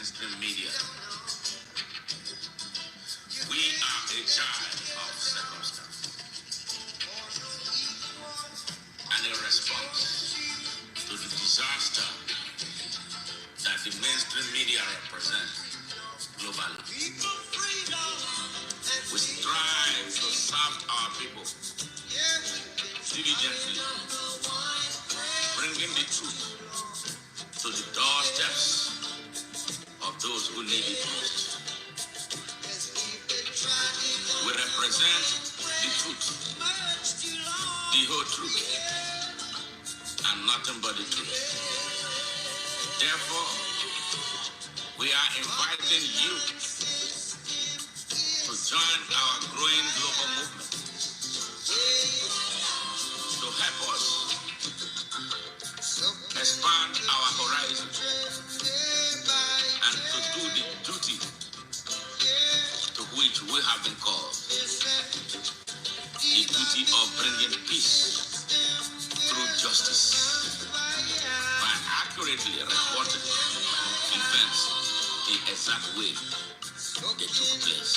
mainstream media. We are a child of circumstance and a response to the disaster that the mainstream media represent globally. We strive to serve our people diligently, bringing the truth to the doorsteps of those who need it most. We represent the truth, the whole truth, and nothing but the truth. Therefore, we are inviting you to join our growing global movement to help us expand our horizon and to do the duty to which we have been called, the duty of bringing peace through justice by accurately reporting events the exact way they took place.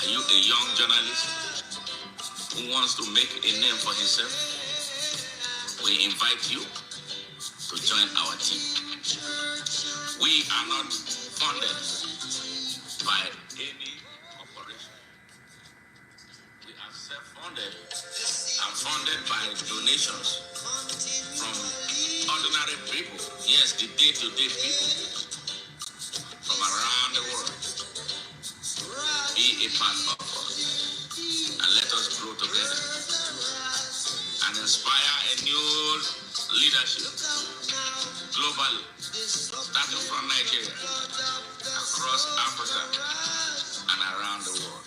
Are you a young journalist who wants to make a name for himself? We invite you to join our team. We are not funded by any corporation. We are self-funded and funded by donations from ordinary people. Yes, the day-to-day people from around the world. Be a part of us and let us grow together and inspire a new leadership globally, starting from Nigeria, across Africa, and around the world.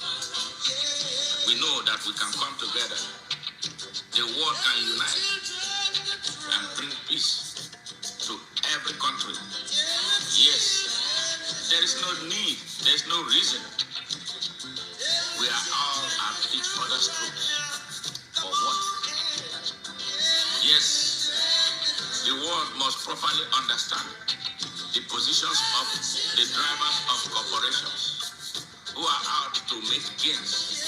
We know that we can come together. The world can unite and bring peace to every country. Yes, there is no need, there is no reason. We are all at each other's throats. For what? Yes, the world must properly understand the positions of the drivers of corporations who are out to make gains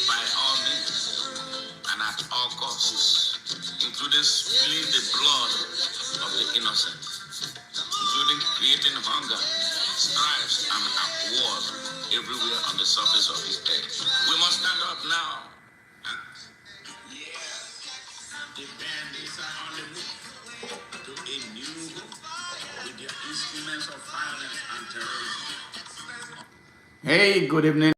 by all means and at all costs, including spilling the blood of the innocent, including creating hunger, strife, and war everywhere on the surface of this earth. We must stand up now. The bandits are on the move to a new hope with their instruments of violence and terrorism. Hey, good evening.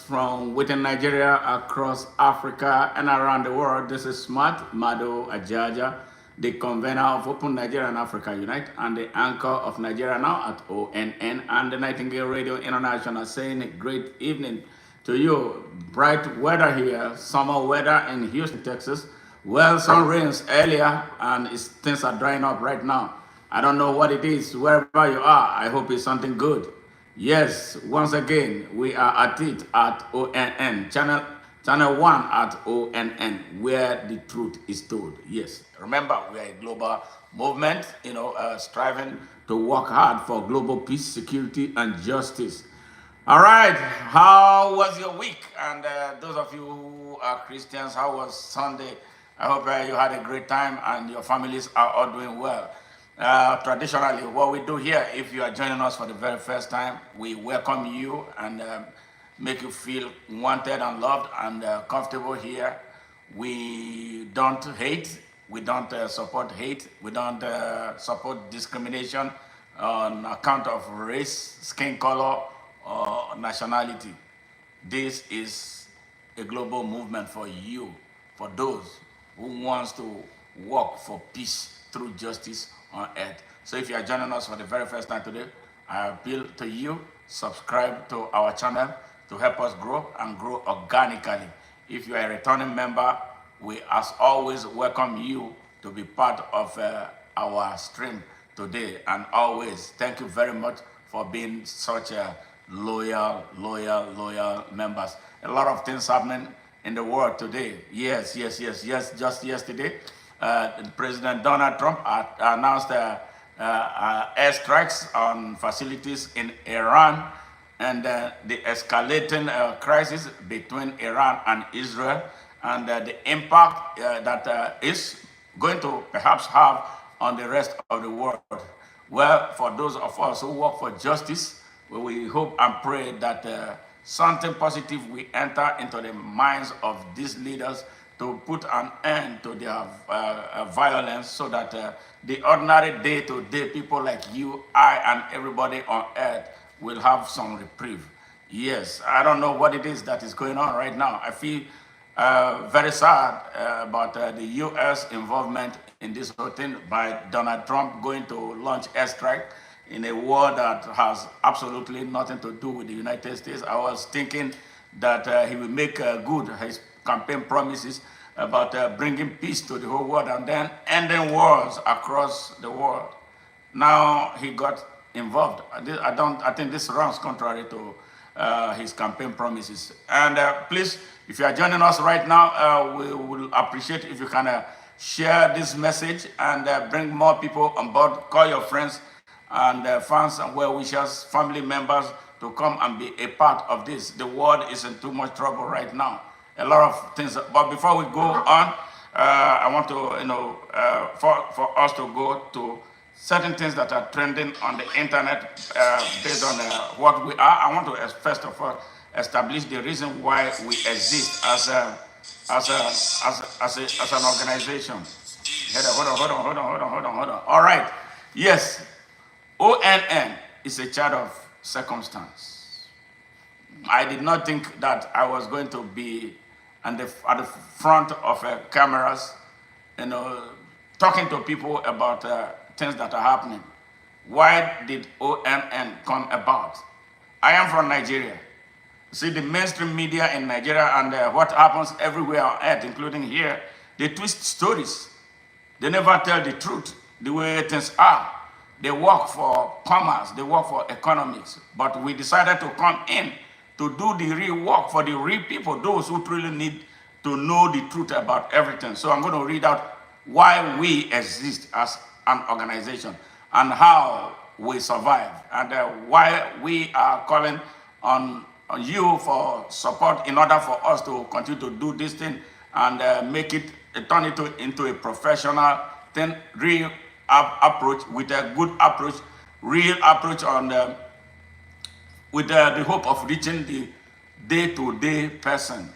From within Nigeria, across Africa, and around the world. This is Smart Mado Ajaja, the convener of Open Nigeria and Africa Unite, and the anchor of Nigeria Now at ONN and the Nightingale Radio International, saying a great evening to you. Bright weather here, summer weather in Houston, Texas. Well, some rains earlier, and things are drying up right now. I don't know what it is, wherever you are. I hope it's something good. Yes, once again, we are at it at ONN, channel 1 at ONN, where the truth is told. Yes, remember, we are a global movement, striving to work hard for global peace, security, and justice. All right, how was your week? And those of you who are Christians, how was Sunday? I hope you had a great time and your families are all doing well. Traditionally, what we do here, if you are joining us for the very first time, we welcome you and make you feel wanted and loved and comfortable here. We don't hate, we don't support hate, we don't support discrimination on account of race, skin color, or nationality. This is a global movement for you, for those who wants to work for peace through justice on earth. So if you are joining us for the very first time today, I appeal to you, subscribe to our channel to help us grow and grow organically. If you are a returning member, we as always welcome you to be part of our stream today and always. Thank you very much for being such a loyal members. A lot of things happening in the world today. Yes. Just yesterday, President Donald Trump announced airstrikes on facilities in Iran, and the escalating crisis between Iran and Israel, and the impact that is going to perhaps have on the rest of the world. Well, for those of us who work for justice, we hope and pray that something positive will enter into the minds of these leaders to put an end to their violence, so that the ordinary day-to-day people like you, I, and everybody on earth will have some reprieve. Yes, I don't know what it is that is going on right now. I feel very sad about the U.S. involvement in this whole thing by Donald Trump going to launch airstrike in a war that has absolutely nothing to do with the United States. I was thinking that he will make good his campaign promises about bringing peace to the whole world and then ending wars across the world. Now he got involved. I think this runs contrary to his campaign promises. And please, if you are joining us right now, we will appreciate if you can share this message and bring more people on board. Call your friends and fans and well-wishers, family members to come and be a part of this. The world is in too much trouble right now. A lot of things. But before we go on, I want to, for us to go to certain things that are trending on the internet based on what we are. I want to first of all establish the reason why we exist as an organization. Hold on. All right. Yes, ONN is a child of circumstance. I did not think that I was going to be at the front of cameras, talking to people about things that are happening. Why did ONN come about? I am from Nigeria. See, the mainstream media in Nigeria and what happens everywhere on earth, including here, they twist stories. They never tell the truth, the way things are. They work for commerce, they work for economics. But we decided to come in to do the real work for the real people, those who truly need to know the truth about everything. So I'm going to read out why we exist as an organization and how we survive, and why we are calling on you for support in order for us to continue to do this thing and make it, turn it into a professional thing, real approach, with a good approach, real approach on with the hope of reaching the day-to-day person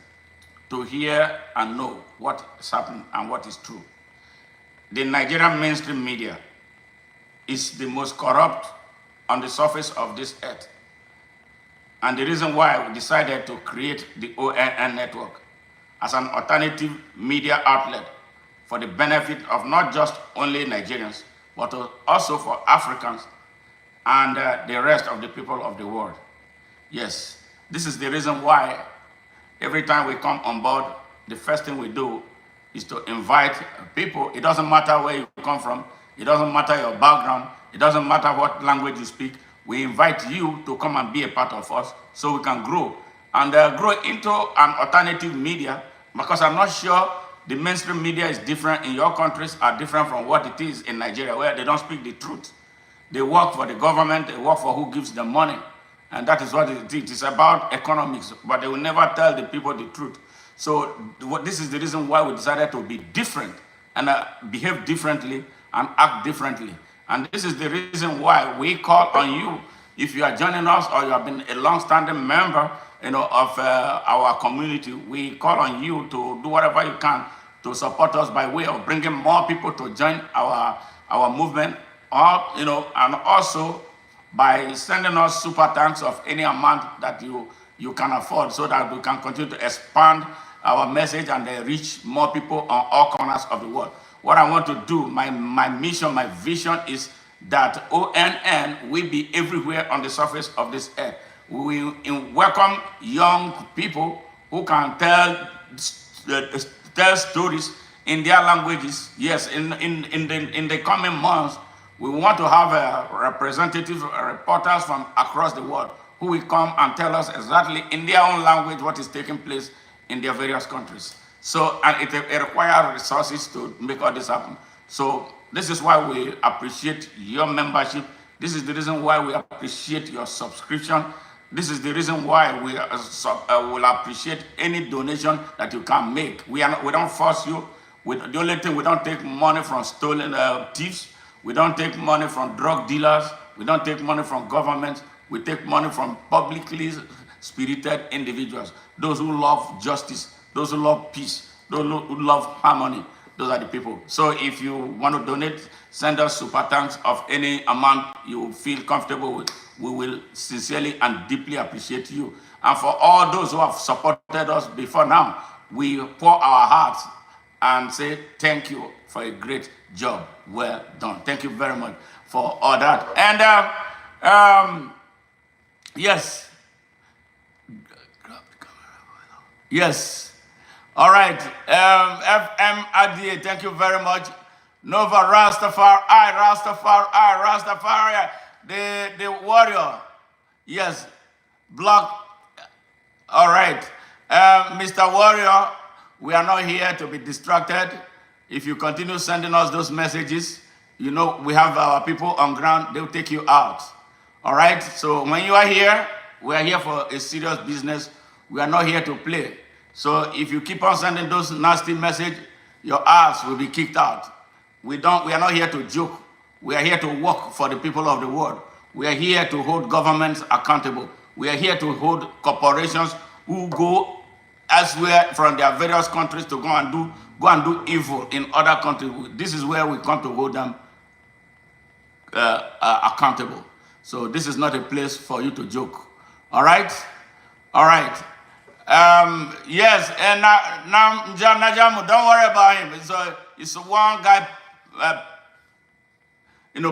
to hear and know what is happening and what is true. The Nigerian mainstream media is the most corrupt on the surface of this earth. And the reason why we decided to create the ONN network as an alternative media outlet for the benefit of not just only Nigerians, but also for Africans and the rest of the people of the world. Yes, this is the reason why every time we come on board, the first thing we do is to invite people. It doesn't matter where you come from. It doesn't matter your background. It doesn't matter what language you speak. We invite you to come and be a part of us so we can grow and grow into an alternative media, because I'm not sure the mainstream media is different in your countries, are different from what it is in Nigeria, where they don't speak the truth. They work for the government. They work for who gives them money. And that is what it is. It's about economics, but they will never tell the people the truth. So this is the reason why we decided to be different and behave differently and act differently. And this is the reason why we call on you, if you are joining us or you have been a long-standing member of our community, we call on you to do whatever you can to support us by way of bringing more people to join our movement, or, and also by sending us super thanks of any amount that you can afford, so that we can continue to expand our message and reach more people on all corners of the world. What I want to do, my mission, my vision is that ONN will be everywhere on the surface of this earth. We will welcome young people who can tell stories in their languages. Yes, in the coming months, we want to have representative reporters from across the world who will come and tell us exactly in their own language what is taking place in their various countries. So, and it requires resources to make all this happen. So This is why we appreciate your membership. This is the reason why we appreciate your subscription. This is the reason why we will appreciate any donation that you can make. We don't force you. The only thing, we don't take money from stolen thieves. We don't take money from drug dealers. We don't take money from governments. We take money from publicly spirited individuals. Those who love justice, those who love peace, those who love harmony. Those are the people. So if you want to donate, send us super thanks of any amount you feel comfortable with. We will sincerely and deeply appreciate you. And for all those who have supported us before now, we pour our hearts and say thank you for a great job. Well done. Thank you very much for all that. And yes. Yes. All right. FM Adia, thank you very much. Nova Rastafari, the warrior. Yes. Block. All right. Mr. Warrior, we are not here to be distracted. If you continue sending us those messages, you know we have our people on ground. They'll take you out. All right? So when you are here, we are here for a serious business. We are not here to play. So if you keep on sending those nasty messages, your ass will be kicked out. We are not here to joke. We are here to work for the people of the world. We are here to hold governments accountable. We are here to hold corporations who go elsewhere from their various countries to go and do evil in other countries. This is where we come to hold them accountable. So this is not a place for you to joke. All right? All right. Yes, and now Najamu, don't worry about him. It's one guy,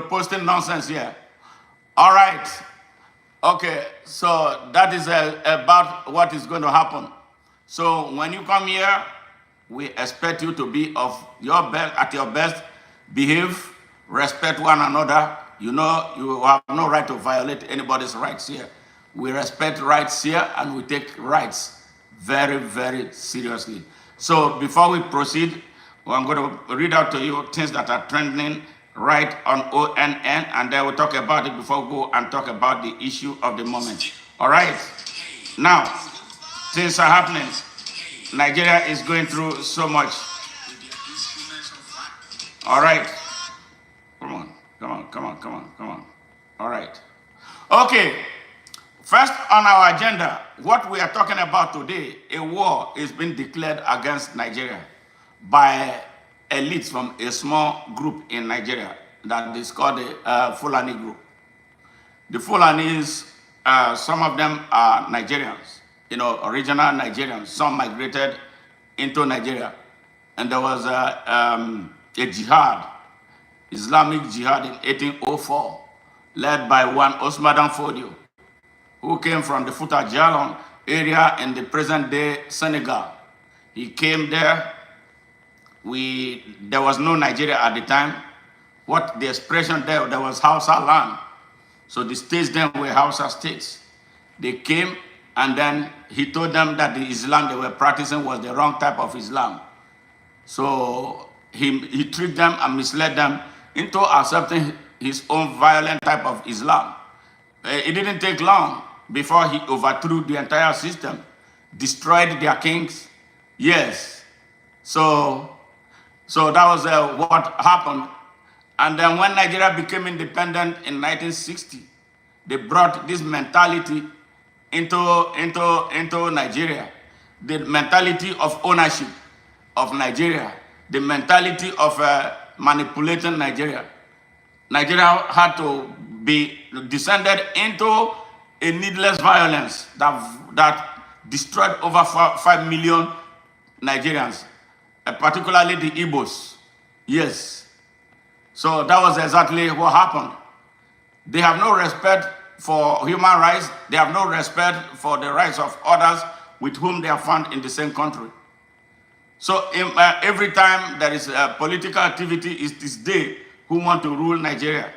posting nonsense here. All right. Okay, so that is about what is going to happen. So when you come here, we expect you to be at your best, behave, respect one another. You know, you have no right to violate anybody's rights here. We respect rights here and we take rights very, very seriously. So before we proceed, I'm going to read out to you things that are trending right on ONN, and then we'll talk about it before we go and talk about the issue of the moment. All right? Now, things are happening. Nigeria is going through so much. All right. Come on. All right. Okay. First on our agenda, what we are talking about today, a war is being declared against Nigeria by elites from a small group in Nigeria that is called the Fulani group. The Fulanis, some of them are Nigerians, original Nigerians. Some migrated into Nigeria. And there was a jihad, Islamic jihad in 1804, led by one Osman Fodio, who came from the Fouta Djallon area in the present-day Senegal. He came there. There was no Nigeria at the time. What the expression there was Hausa land. So the states then were Hausa states. They came, and then he told them that the Islam they were practicing was the wrong type of Islam. So he tricked them and misled them into accepting his own violent type of Islam. It didn't take long before he overthrew the entire system, destroyed their kings. Yes. So that was what happened. And then when Nigeria became independent in 1960, they brought this mentality into Nigeria. The mentality of ownership of Nigeria. The mentality of manipulating Nigeria. Nigeria had to be descended into a needless violence that destroyed over 5 million Nigerians, particularly the Igbos. Yes. So that was exactly what happened. They have no respect for human rights. They have no respect for the rights of others with whom they are found in the same country. So every time there is political activity, it's this day who want to rule Nigeria.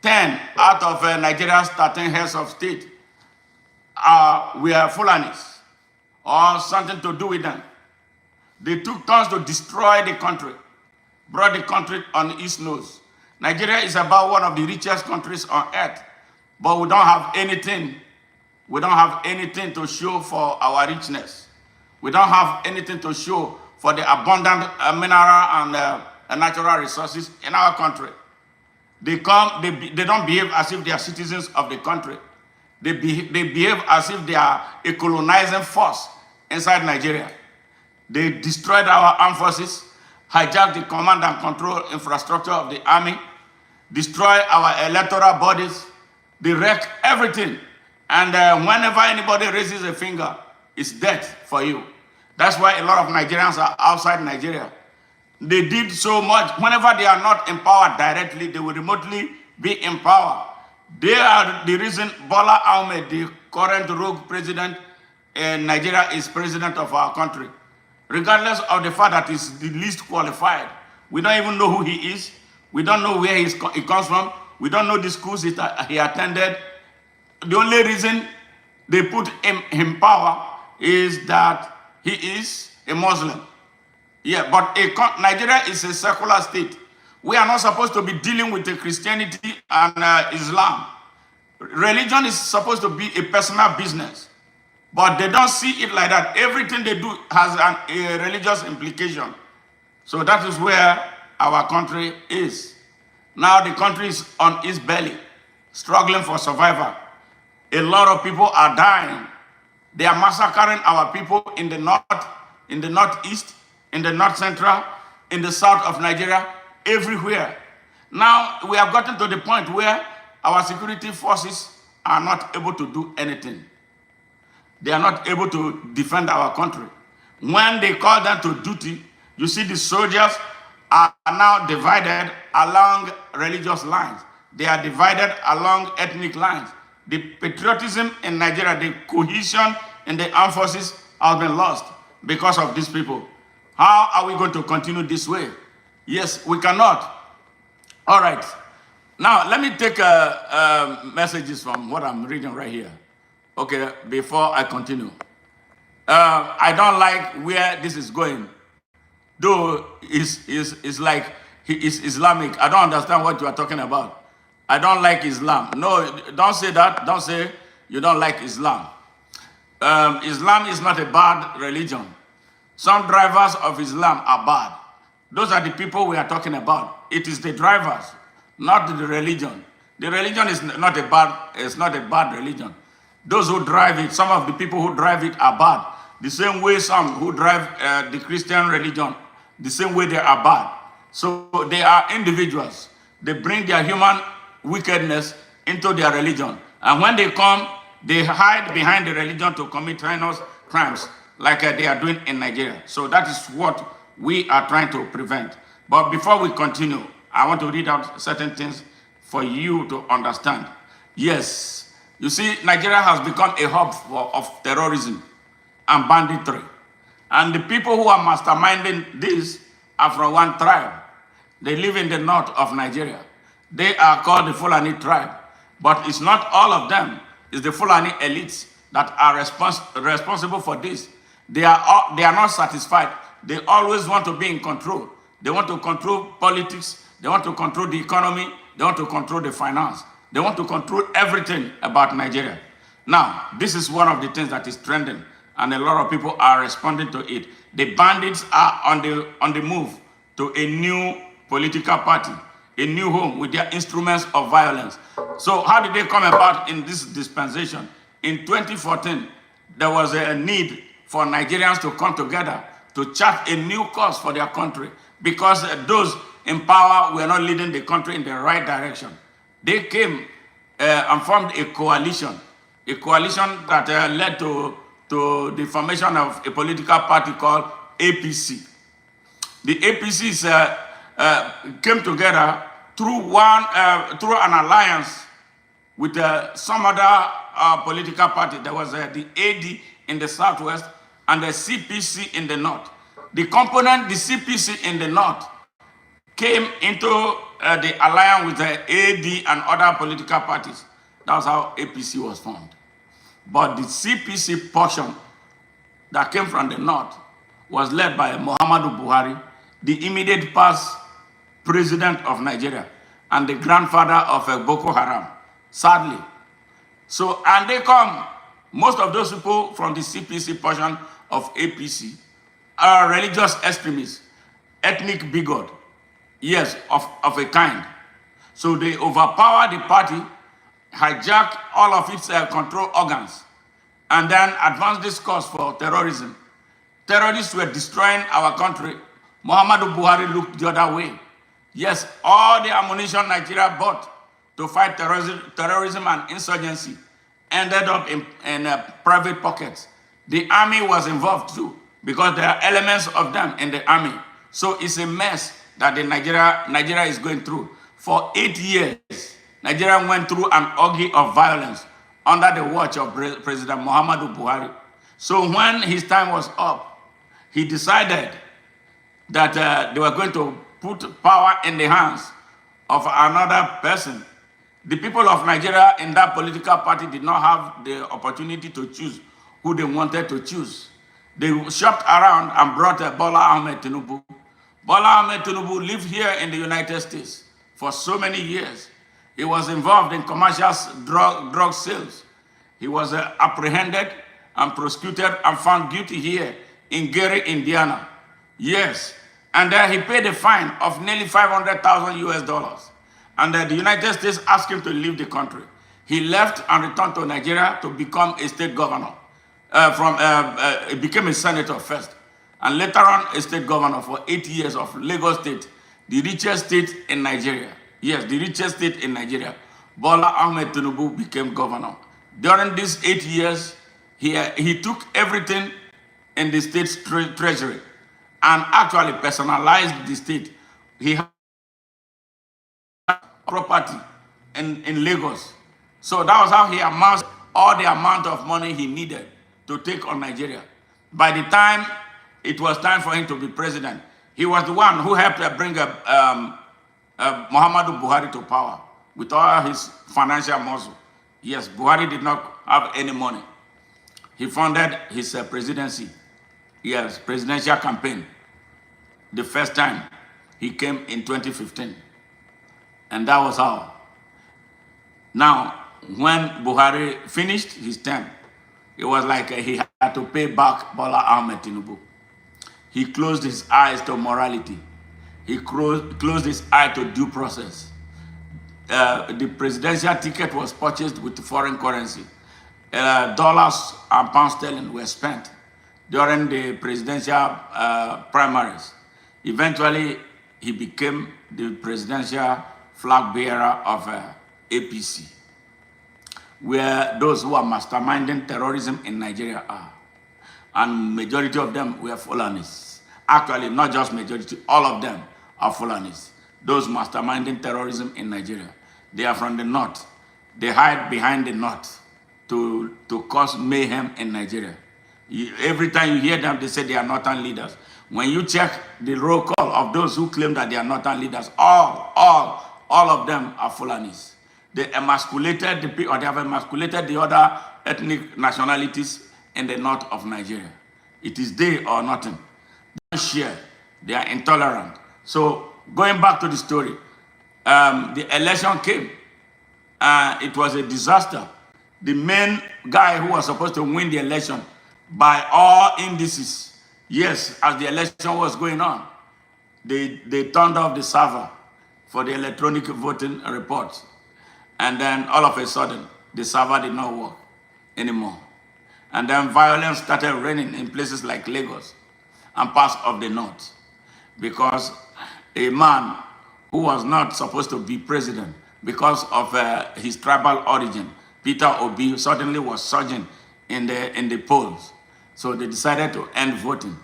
10 out of Nigeria's 13 heads of state we are Fulanis or something to do with them. They took turns to destroy the country. brought the country on its nose. Nigeria is about one of the richest countries on earth, but we don't have anything. We don't have anything to show for our richness. We don't have anything to show for the abundant mineral and natural resources in our country. They don't behave as if they are citizens of the country. They behave as if they are a colonizing force inside Nigeria. They destroyed our armed forces, hijacked the command and control infrastructure of the army, destroy our electoral bodies, they wreck everything. And whenever anybody raises a finger, it's death for you. That's why a lot of Nigerians are outside Nigeria. They did so much. Whenever they are not empowered directly, they will remotely be in power. They are the reason Bola Ahmed, the current rogue president in Nigeria, is president of our country. Regardless of the fact that he's the least qualified. We don't even know who he is. We don't know where he comes from. We don't know the schools he attended. The only reason they put him in power is that he is a Muslim. Yeah, but Nigeria is a secular state. We are not supposed to be dealing with the Christianity and Islam. Religion is supposed to be a personal business. But they don't see it like that. Everything they do has a religious implication. So that is where our country is. Now the country is on its belly, struggling for survival. A lot of people are dying. They are massacring our people in the north, in the northeast, in the north central, in the south of Nigeria, everywhere. Now we have gotten to the point where our security forces are not able to do anything. They are not able to defend our country. When they call them to duty, you see the soldiers are now divided along religious lines. They are divided along ethnic lines. The patriotism in Nigeria, the cohesion in the armed forces has been lost because of these people. How are we going to continue this way? Yes, we cannot. All right. Now, let me take messages from what I'm reading right here. Okay, before I continue. I don't like where this is going. Though it's like he is Islamic. I don't understand what you are talking about. I don't like Islam. No, don't say that. Don't say you don't like Islam. Islam is not a bad religion. Some drivers of Islam are bad. Those are the people we are talking about. It is the drivers, not the religion. The religion is not a bad religion. Those who drive it, some of the people who drive it are bad. The same way some who drive the Christian religion, the same way they are bad. So they are individuals. They bring their human wickedness into their religion. And when they come, they hide behind the religion to commit heinous crimes like they are doing in Nigeria. So that is what we are trying to prevent. But before we continue, I want to read out certain things for you to understand. Yes, you see, Nigeria has become a hub of terrorism and banditry. And the people who are masterminding this are from one tribe. They live in the north of Nigeria. They are called the Fulani tribe. But it's not all of them. It's the Fulani elites that are responsible for this. They are not satisfied. They always want to be in control. They want to control politics. They want to control the economy. They want to control the finance. They want to control everything about Nigeria. Now, this is one of the things that is trending, and a lot of people are responding to it. The bandits are on the move to a new political party, a new home with their instruments of violence. So how did they come about in this dispensation? In 2014, there was a need for Nigerians to come together to chart a new course for their country because those in power were not leading the country in the right direction. They came and formed a coalition that led to the formation of a political party called APC. The APCs came together through an alliance with some other political party. There was the AD in the southwest and the CPC in the north. The CPC in the north came into the alliance with the AD and other political parties. That's how APC was formed. But the CPC portion that came from the north was led by Muhammadu Buhari, the immediate past president of Nigeria and the grandfather of Boko Haram, sadly. So, and they come, most of those people from the CPC portion of APC are religious extremists, ethnic bigot, yes, of a kind. So they overpower the party, hijack all of its control organs, and then advance this cause for terrorism. Terrorists were destroying our country. Muhammadu Buhari looked the other way. Yes, all the ammunition Nigeria bought to fight terrorism and insurgency ended up in private pockets. The army was involved too, because there are elements of them in the army. So it's a mess that Nigeria is going through. For 8 years, Nigeria went through an orgy of violence under the watch of President Muhammadu Buhari. So when his time was up, he decided that they were going to put power in the hands of another person. The people of Nigeria in that political party did not have the opportunity to choose who they wanted to choose. They shopped around and brought Bola Ahmed Tinubu. Bola Ahmed Tinubu lived here in the United States for so many years. He was involved in commercial drug sales. He was apprehended and prosecuted and found guilty here in Gary, Indiana. Yes. And then he paid a fine of nearly 500,000 US dollars. And the United States asked him to leave the country. He left and returned to Nigeria to become a state governor. He became a senator first, and later on a state governor for 8 years of Lagos State, the richest state in Nigeria. Yes, the richest state in Nigeria. Bola Ahmed Tinubu became governor. During these 8 years, he took everything in the state's treasury and actually personalized the state. He had property in Lagos. So that was how he amassed all the amount of money he needed to take on Nigeria. By the time it was time for him to be president, he was the one who helped bring Muhammadu Buhari to power with all his financial muscle. Yes, Buhari did not have any money. He funded his presidency, yes, presidential campaign. The first time he came in 2015. And that was how. Now, when Buhari finished his term, it was like he had to pay back Bola Ahmed Tinubu. He closed his eyes to morality. He closed his eye to due process. The presidential ticket was purchased with foreign currency. Dollars and pounds sterling were spent during the presidential primaries. Eventually, he became the presidential flag bearer of APC, where those who are masterminding terrorism in Nigeria are. And majority of them were Fulanis. Actually, not just majority, all of them are Fulanis. Those masterminding terrorism in Nigeria. They are from the north. They hide behind the north to cause mayhem in Nigeria. Every time you hear them, they say they are northern leaders. When you check the roll call of those who claim that they are northern leaders, all of them are Fulanis. They emasculated or they have emasculated the other ethnic nationalities in the north of Nigeria. It is they or nothing. They don't share. They are intolerant. So going back to the story, the election came. It was a disaster. The main guy who was supposed to win the election by all indices, yes, as the election was going on, they turned off the server for the electronic voting reports. And then all of a sudden, the server did not work anymore. And then violence started raining in places like Lagos and parts of the north, because a man who was not supposed to be president because of his tribal origin, Peter Obi, suddenly was surging in the polls. So they decided to end voting.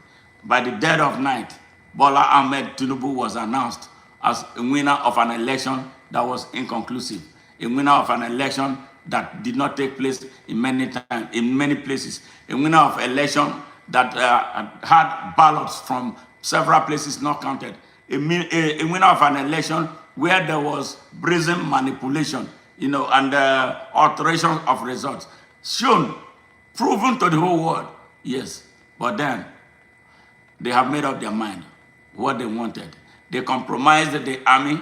By the dead of night, Bola Ahmed Tinubu was announced as a winner of an election that was inconclusive, a winner of an election that did not take place in many places, a winner of election that had ballots from several places not counted, a winner of an election where there was brazen manipulation, and alteration of results, shown, proven to the whole world. Yes, but then they have made up their mind what they wanted. They compromised the army.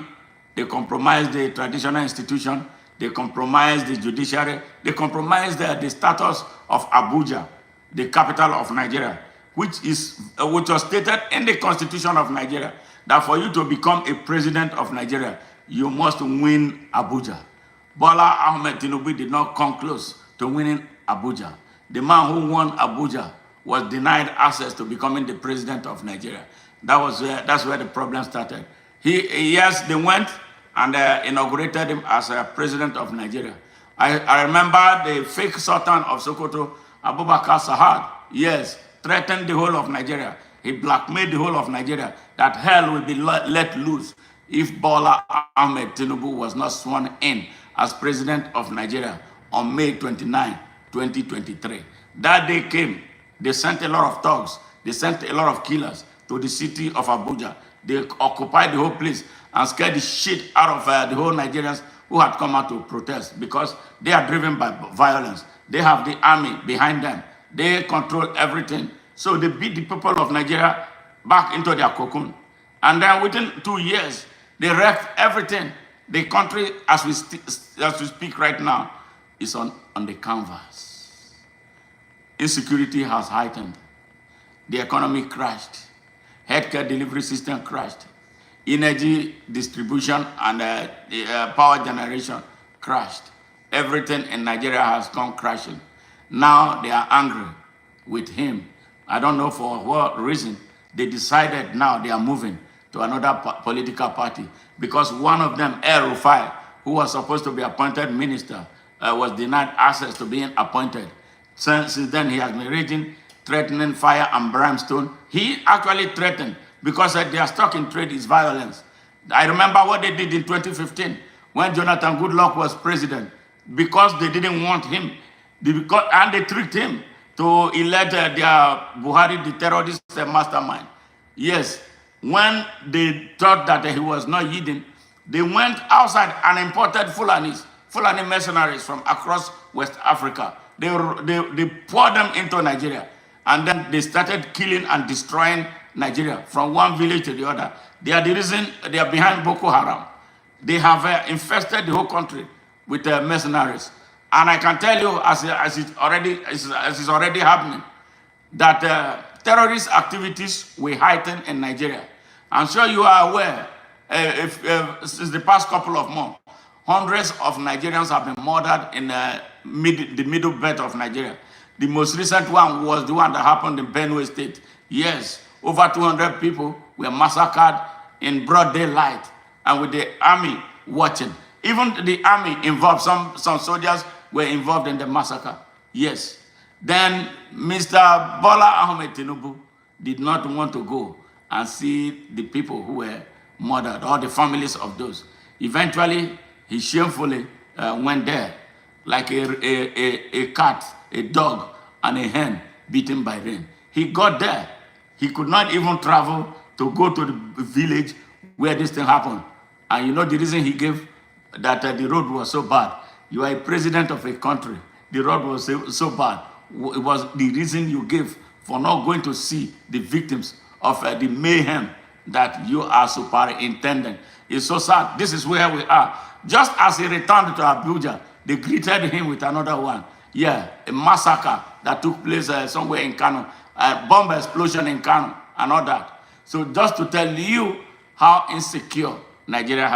They compromised the traditional institution. They compromised the judiciary. They compromised the status of Abuja, the capital of Nigeria, which was stated in the Constitution of Nigeria that for you to become a president of Nigeria, you must win Abuja. Bola Ahmed Tinubu did not come close to winning Abuja. The man who won Abuja was denied access to becoming the president of Nigeria. That's where the problem started. Yes, they went and inaugurated him as a president of Nigeria. I remember the fake Sultan of Sokoto, Abubakar Sahad, yes, threatened the whole of Nigeria. He blackmailed the whole of Nigeria that hell will be let loose if Bola Ahmed Tinubu was not sworn in as president of Nigeria on May 29, 2023. That day came, they sent a lot of thugs, they sent a lot of killers to the city of Abuja. They occupied the whole place and scared the shit out of the whole Nigerians who had come out to protest because they are driven by violence. They have the army behind them. They control everything. So they beat the people of Nigeria back into their cocoon. And then within 2 years, they wrecked everything. The country, as we speak right now, is on the canvas. Insecurity has heightened. The economy crashed. Healthcare delivery system crashed. Energy distribution and power generation crashed. Everything in Nigeria has gone crashing. Now they are angry with him. I don't know for what reason. They decided now they are moving to another political party because one of them, El Rufai, who was supposed to be appointed minister, was denied access to being appointed. Since then, he has been raging, threatening fire and brimstone. He actually threatened because they are stuck in trade is violence. I remember what they did in 2015 when Jonathan Goodluck was president because they didn't want him and they tricked him to elect their Buhari, the terrorist mastermind. Yes, when they thought that he was not yielding, they went outside and imported Fulani mercenaries from across West Africa. They poured them into Nigeria. And then they started killing and destroying Nigeria from one village to the other. They are the reason they are behind Boko Haram. They have infested the whole country with mercenaries. And I can tell you, as it's already happening, that terrorist activities will heighten in Nigeria. I'm sure you are aware, since the past couple of months, hundreds of Nigerians have been murdered in the middle belt of Nigeria. The most recent one was the one that happened in Benue State. Yes, over 200 people were massacred in broad daylight and with the army watching. Even the army involved, some soldiers were involved in the massacre. Yes. Then Mr. Bola Ahmed Tinubu did not want to go and see the people who were murdered or the families of those. Eventually, he shamefully went there like a cat, a dog, and a hen beaten by rain. He got there. He could not even travel to go to the village where this thing happened. And you know the reason he gave? That the road was so bad. You are a president of a country. The road was so bad. It was the reason you gave for not going to see the victims of the mayhem that you are superintendent. It's so sad. This is where we are. Just as he returned to Abuja, they greeted him with another one. Yeah, a massacre that took place somewhere in Kano, a bomb explosion in Kano, and all that. So just to tell you how insecure Nigeria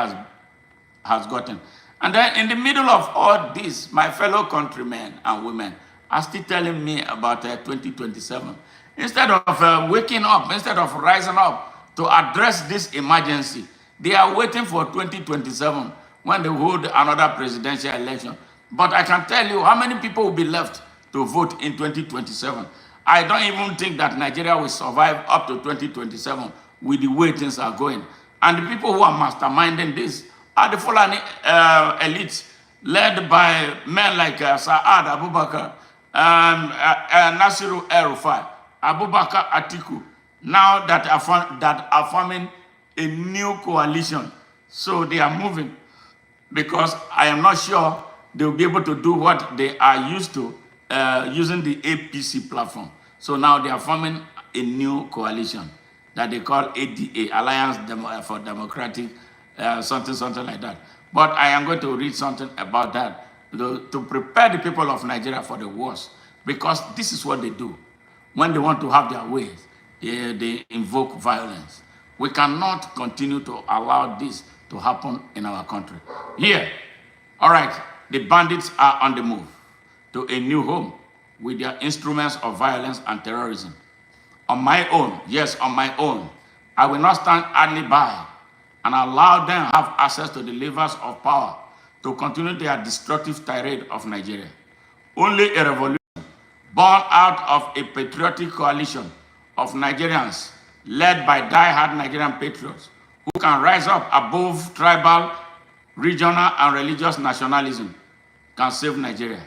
has gotten. And then in the middle of all this, my fellow countrymen and women are still telling me about 2027. Instead of waking up, instead of rising up to address this emergency, they are waiting for 2027 when they hold another presidential election. But I can tell you how many people will be left to vote in 2027. I don't even think that Nigeria will survive up to 2027 with the way things are going. And the people who are masterminding this are the Fulani elites, led by men like Saad Abubakar, Nasiru El Rufai, Abubakar Atiku, now that are forming a new coalition. So they are moving because I am not sure they will be able to do what they are used to using the APC platform. So now they are forming a new coalition. that they call ADA, for Democratic, something like that. But I am going to read something about that to prepare the people of Nigeria for the worst, because this is what they do. When they want to have their ways, they invoke violence. We cannot continue to allow this to happen in our country. Here, all right, the bandits are on the move to a new home with their instruments of violence and terrorism. On my own, yes, on my own, I will not stand idly by and allow them have access to the levers of power to continue their destructive tirade of Nigeria. Only a revolution born out of a patriotic coalition of Nigerians led by die-hard Nigerian patriots who can rise up above tribal, regional, and religious nationalism can save Nigeria.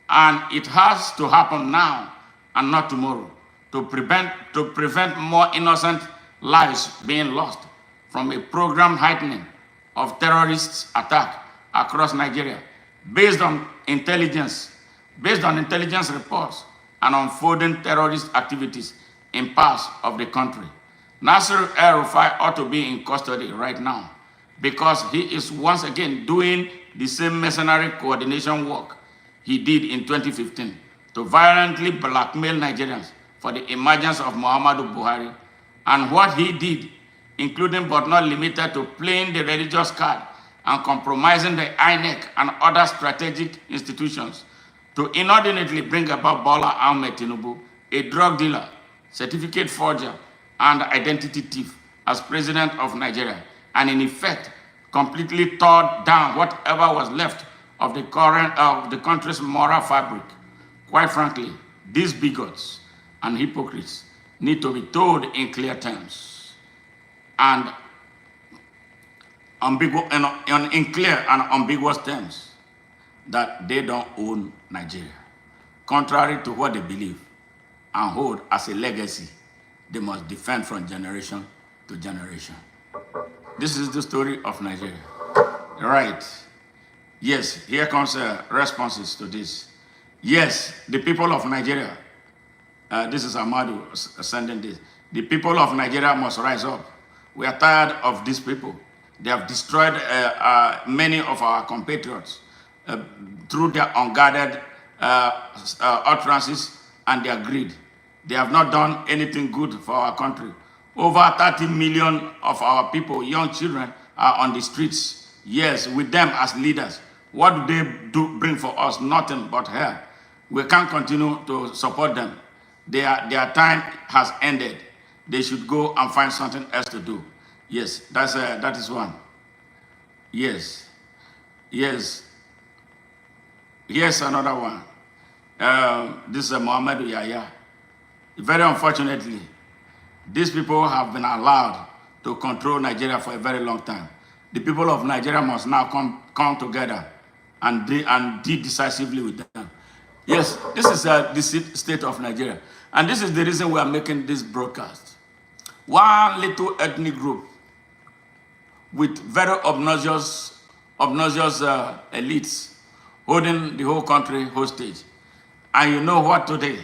And it has to happen now and not tomorrow to prevent more innocent lives being lost from a programmed heightening of terrorists' attack across Nigeria based on intelligence reports and unfolding terrorist activities in parts of the country. Nasir El-Rufai ought to be in custody right now because he is once again doing the same mercenary coordination work he did in 2015 to violently blackmail Nigerians for the emergence of Muhammadu Buhari, and what he did, including but not limited to playing the religious card and compromising the INEC and other strategic institutions to inordinately bring about Bola Ahmed Tinubu, a drug dealer, certificate forger, and identity thief as president of Nigeria, and in effect, completely tore down whatever was left of the country's moral fabric. Quite frankly, these bigots and hypocrites need to be told in clear terms and in clear and ambiguous terms that they don't own Nigeria, contrary to what they believe and hold as a legacy they must defend from generation to generation. This is the story of Nigeria. Right. Yes, here comes responses to this. Yes, the people of Nigeria, this is Amadu sending this. The people of Nigeria must rise up. We are tired of these people. They have destroyed many of our compatriots through their unguarded utterances and their greed. They have not done anything good for our country. Over 30 million of our people, young children, are on the streets. Yes, with them as leaders. What do they bring for us? Nothing but hell. We can't continue to support them. Their time has ended. They should go and find something else to do. Yes, that is one. Yes. Yes. Here's another one. This is Muhammad Yahya. Very unfortunately, these people have been allowed to control Nigeria for a very long time. The people of Nigeria must now come together and deal decisively with them. Yes, this is the state of Nigeria. And this is the reason we are making this broadcast. One little ethnic group with very obnoxious elites holding the whole country hostage. And you know what today?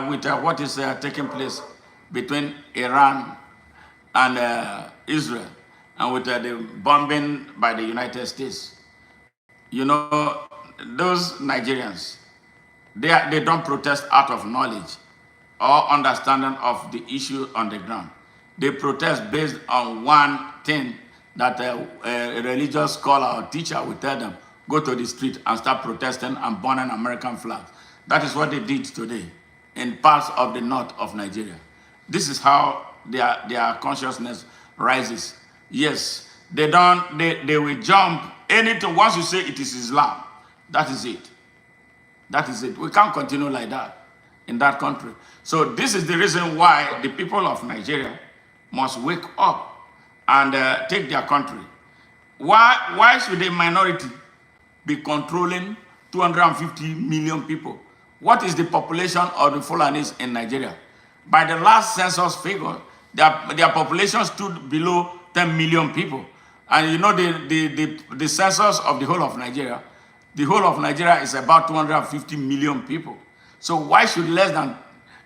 With what is taking place between Iran and Israel, and with the bombing by the United States. You know, those Nigerians, they don't protest out of knowledge or understanding of the issue on the ground. They protest based on one thing that a religious scholar or teacher will tell them, go to the street and start protesting and burning American flags. That is what they did today in parts of the north of Nigeria. This is how their consciousness rises. Yes, they will jump anything. Once you say it is Islam, that is it. That is it. We can't continue like that in that country. So this is the reason why the people of Nigeria must wake up and take their country. Why should a minority be controlling 250 million people? What is the population of the Fulanis in Nigeria? By the last census figure, their population stood below 10 million people. And you know the census of the whole of Nigeria is about 250 million people. So why should less than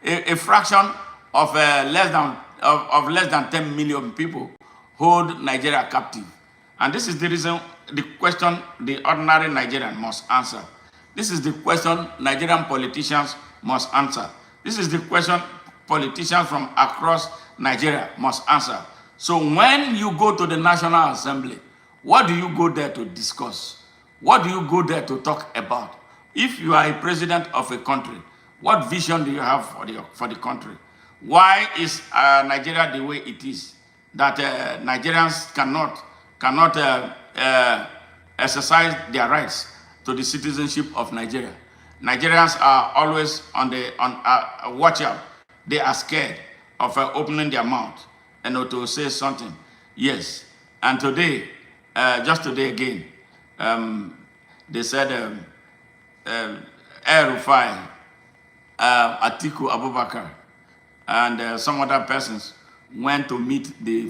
a fraction of less than of less than 10 million people hold Nigeria captive. And this is the reason, the question the ordinary Nigerian must answer. This is the question Nigerian politicians must answer. This is the question politicians from across Nigeria must answer. So when you go to the National Assembly, what do you go there to discuss? What do you go there to talk about? If you are a president of a country, what vision do you have for the country? Why is Nigeria the way it is? That Nigerians cannot exercise their rights to the citizenship of Nigeria. Nigerians are always on watch out. They are scared of opening their mouth and to say something. Yes, and today, just today again, they said El-Rufai, Atiku Abubakar, and some other persons went to meet the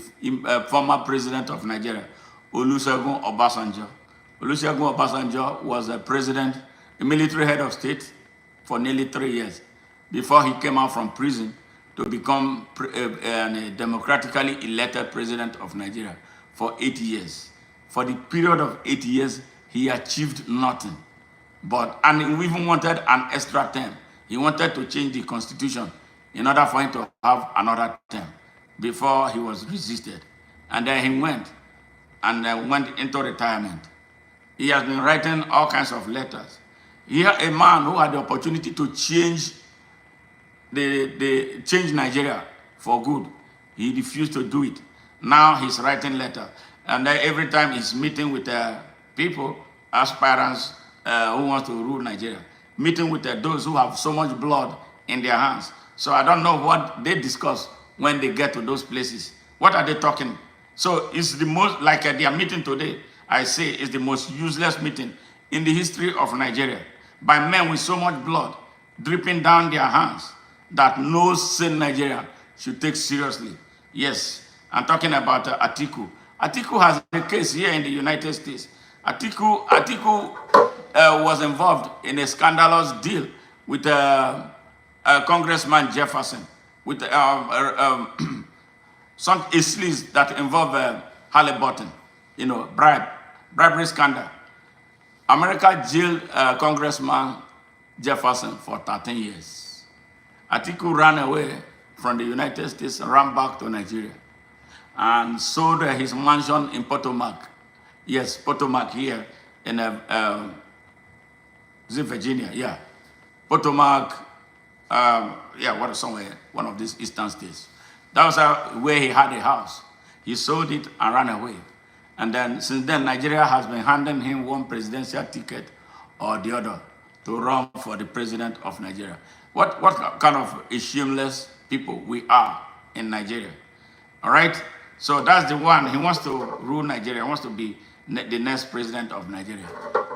former president of Nigeria, Olusegun Obasanjo. Olusegun Obasanjo was a president, a military head of state for nearly 3 years before he came out from prison to become a democratically elected president of Nigeria for 8 years. For the period of 8 years, he achieved nothing. And he even wanted an extra term. He wanted to change the constitution in order for him to have another term before he was resisted. And then he went into retirement. He has been writing all kinds of letters. He had a man who had the opportunity to change change Nigeria for good. He refused to do it. Now he's writing letters. And then every time he's meeting with people, aspirants who want to rule Nigeria, meeting with those who have so much blood in their hands. So I don't know what they discuss when they get to those places. What are they talking? So it's the most, like their meeting today, I say, is the most useless meeting in the history of Nigeria, by men with so much blood dripping down their hands that no sane Nigerian should take seriously. Yes, I'm talking about Atiku. Atiku has a case here in the United States. Atiku was involved in a scandalous deal with Congressman Jefferson, with some issues that involve Halliburton, bribery scandal. America jailed Congressman Jefferson for 13 years. Atiku ran away from the United States, ran back to Nigeria, and sold his mansion in Potomac. Yes, Potomac here in Virginia, yeah. Potomac, somewhere, one of these eastern states. That was where he had a house. He sold it and ran away. And then, since then, Nigeria has been handing him one presidential ticket or the other to run for the president of Nigeria. What kind of a shameless people we are in Nigeria? All right? So that's the one. He wants to rule Nigeria. He wants to be the next president of Nigeria.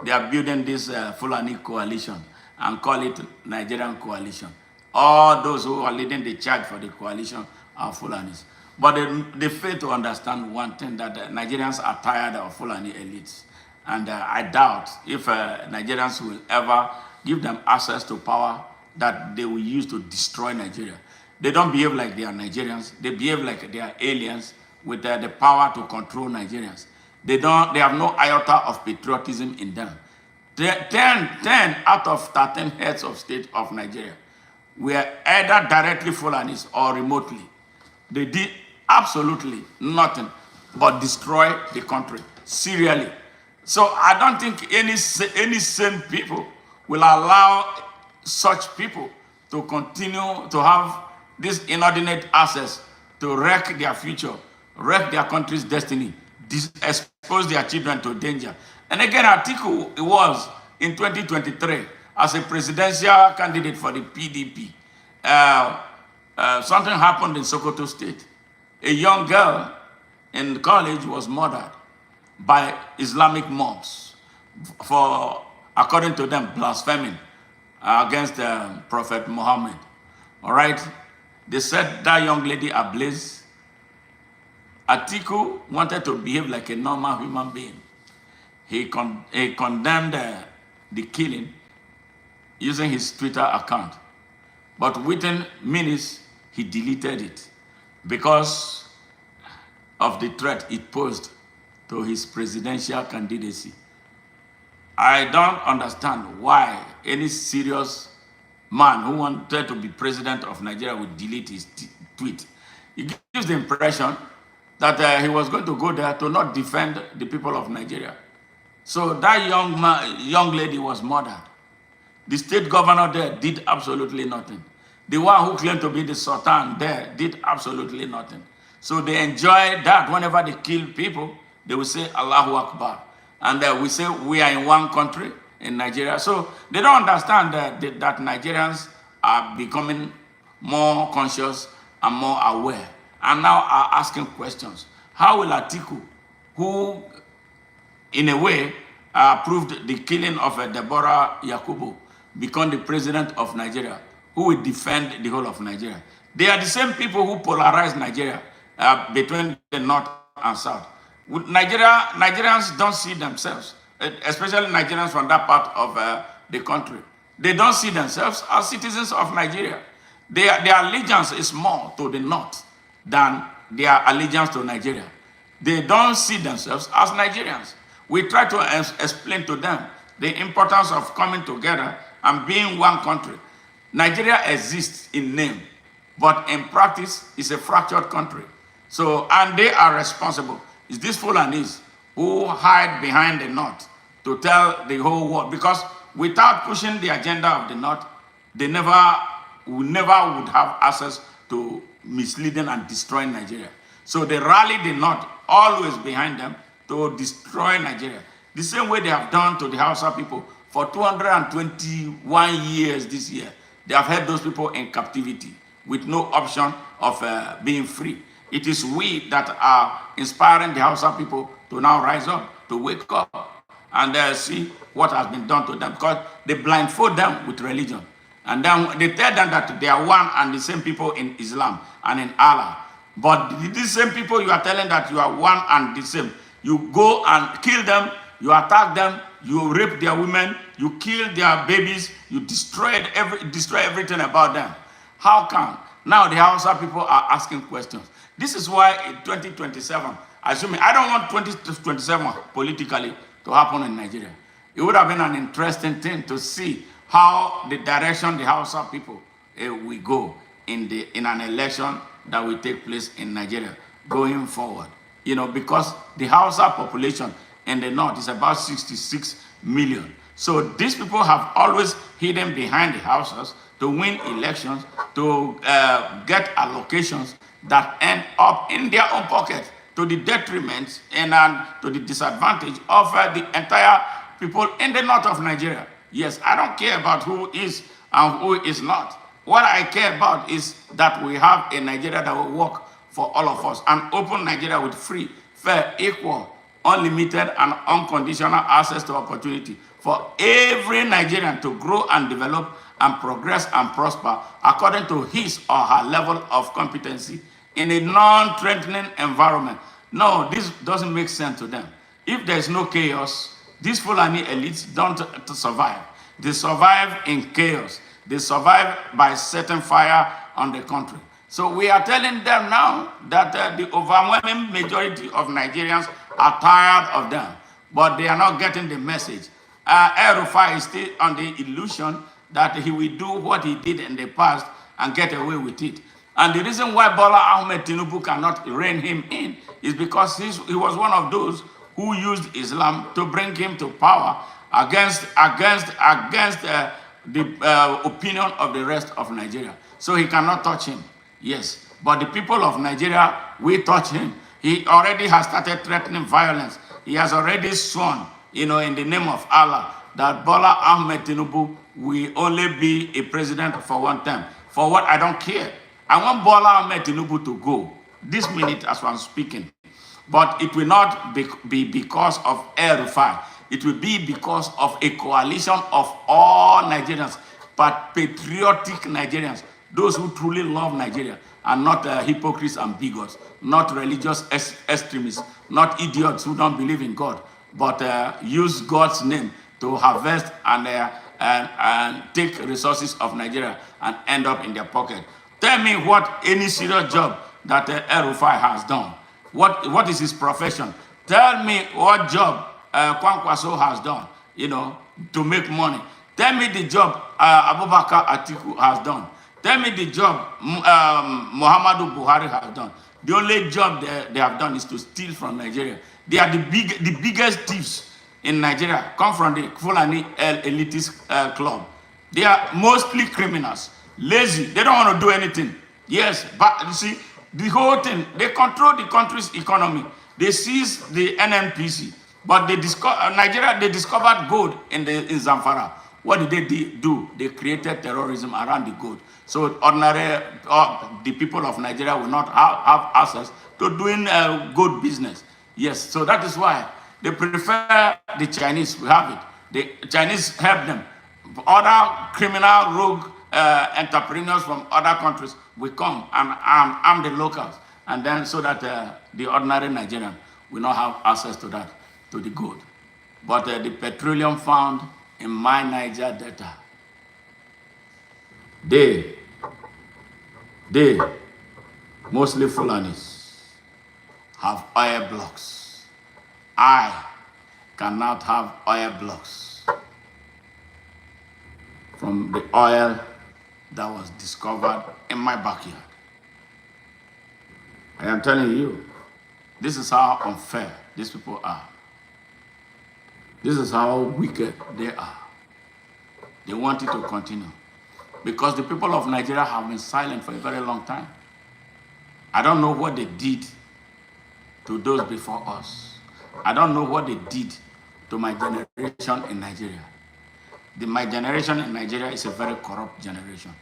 They are building this Fulani coalition and call it Nigerian coalition. All those who are leading the charge for the coalition are Fulanis. But they fail to understand one thing, that Nigerians are tired of Fulani elites. And I doubt if Nigerians will ever give them access to power that they will use to destroy Nigeria. They don't behave like they are Nigerians. They behave like they are aliens with the power to control Nigerians. They have no iota of patriotism in them. 10 out of 13 heads of state of Nigeria were either directly Fulanis or remotely. They did absolutely nothing but destroy the country serially. So I don't think any sane people will allow such people to continue to have this inordinate access to wreck their future, wreck their country's destiny, expose their children to danger. And again, Atiku was in 2023 as a presidential candidate for the PDP. Something happened in Sokoto State. A young girl in college was murdered by Islamic mobs for, according to them, blaspheming against Prophet Muhammad. All right? They set that young lady ablaze. Atiku wanted to behave like a normal human being. He condemned the killing using his Twitter account. But within minutes, he deleted it. because of the threat it posed to his presidential candidacy. I don't understand why any serious man who wanted to be president of Nigeria would delete his tweet. It gives the impression that he was going to go there to not defend the people of Nigeria. So that young lady was murdered. The state governor there did absolutely nothing. The one who claimed to be the Sultan there did absolutely nothing. So they enjoy that. Whenever they kill people, they will say Allahu Akbar. And we say we are in one country, in Nigeria. So they don't understand that Nigerians are becoming more conscious and more aware, and now are asking questions. How will Atiku, who in a way approved the killing of Deborah Yakubu, become the president of Nigeria, who will defend the whole of Nigeria? They are the same people who polarize Nigeria between the north and south. Nigerians don't see themselves, especially Nigerians from that part of the country. They don't see themselves as citizens of Nigeria. Their allegiance is more to the north than their allegiance to Nigeria. They don't see themselves as Nigerians. We try to explain to them the importance of coming together and being one country. Nigeria exists in name, but in practice, it's a fractured country. So, and they are responsible. It's these Fulanis who hide behind the North to tell the whole world, because without pushing the agenda of the North, they never would have access to misleading and destroying Nigeria. So they rally the North always behind them to destroy Nigeria. The same way they have done to the Hausa people for 221 years this year. They have held those people in captivity with no option of being free. It is we that are inspiring the Hausa people to now rise up, to wake up, and see what has been done to them, because they blindfold them with religion. And then they tell them that they are one and the same people in Islam and in Allah. But these same people you are telling that you are one and the same, you go and kill them, you attack them, you rape their women, you kill their babies, you destroy everything about them. How come? Now the Hausa people are asking questions. This is why in 2027, assuming I don't want 2027 politically to happen in Nigeria. It would have been an interesting thing to see how the direction the Hausa people will go in an election that will take place in Nigeria going forward. You know, because the Hausa population in the north is about 66 million. So these people have always hidden behind the Hausas to win elections, to get allocations that end up in their own pocket, to the detriment and to the disadvantage of the entire people in the north of Nigeria. Yes, I don't care about who is and who is not. What I care about is that we have a Nigeria that will work for all of us, an open Nigeria with free, fair, equal, unlimited and unconditional access to opportunity for every Nigerian to grow and develop and progress and prosper according to his or her level of competency in a non-threatening environment. No, this doesn't make sense to them. If there's no chaos, these Fulani elites don't survive. They survive in chaos. They survive by setting fire on the country. So we are telling them now that the overwhelming majority of Nigerians are tired of them, but they are not getting the message. El-Rufai is still on the illusion that he will do what he did in the past and get away with it. And the reason why Bola Ahmed Tinubu cannot rein him in is because he was one of those who used Islam to bring him to power against the opinion of the rest of Nigeria. So he cannot touch him. Yes, but the people of Nigeria will touch him. He already has started threatening violence. He has already sworn, in the name of Allah, that Bola Ahmed Tinubu will only be a president for one term. For what? I don't care. I want Bola Ahmed Tinubu to go this minute as I'm speaking. But it will not be because of El-Rufai. It will be because of a coalition of all Nigerians, but patriotic Nigerians, those who truly love Nigeria, and not hypocrites and bigots, not religious extremists, not idiots who don't believe in God, but use God's name to harvest and take resources of Nigeria and end up in their pocket. Tell me what any serious job that El-Rufai has done. What is his profession? Tell me what job Kwankwaso has done, to make money. Tell me the job Abubakar Atiku has done. Tell me the job Muhammadu Buhari has done. The only job they have done is to steal from Nigeria. They are the biggest thieves in Nigeria, come from the Fulani elitist club. They are mostly criminals, lazy. They don't want to do anything. Yes, but you see, the whole thing, they control the country's economy. They seize the NNPC, but Nigeria, they discovered gold in Zamfara. What did they do? They created terrorism around the gold. So the people of Nigeria will not have access to doing gold business. Yes, so that is why they prefer the Chinese. We have it. The Chinese help them. Other criminal rogue entrepreneurs from other countries will come and arm the locals, and then so that the ordinary Nigerian will not have access to that, to the gold. But the petroleum found in my Niger Delta, they mostly Fulanis, have oil blocks. I cannot have oil blocks from the oil that was discovered in my backyard. I am telling you, this is how unfair these people are. This is how wicked they are. They want it to continue. Because the people of Nigeria have been silent for a very long time. I don't know what they did to those before us. I don't know what they did to my generation in Nigeria. My generation in Nigeria is a very corrupt generation.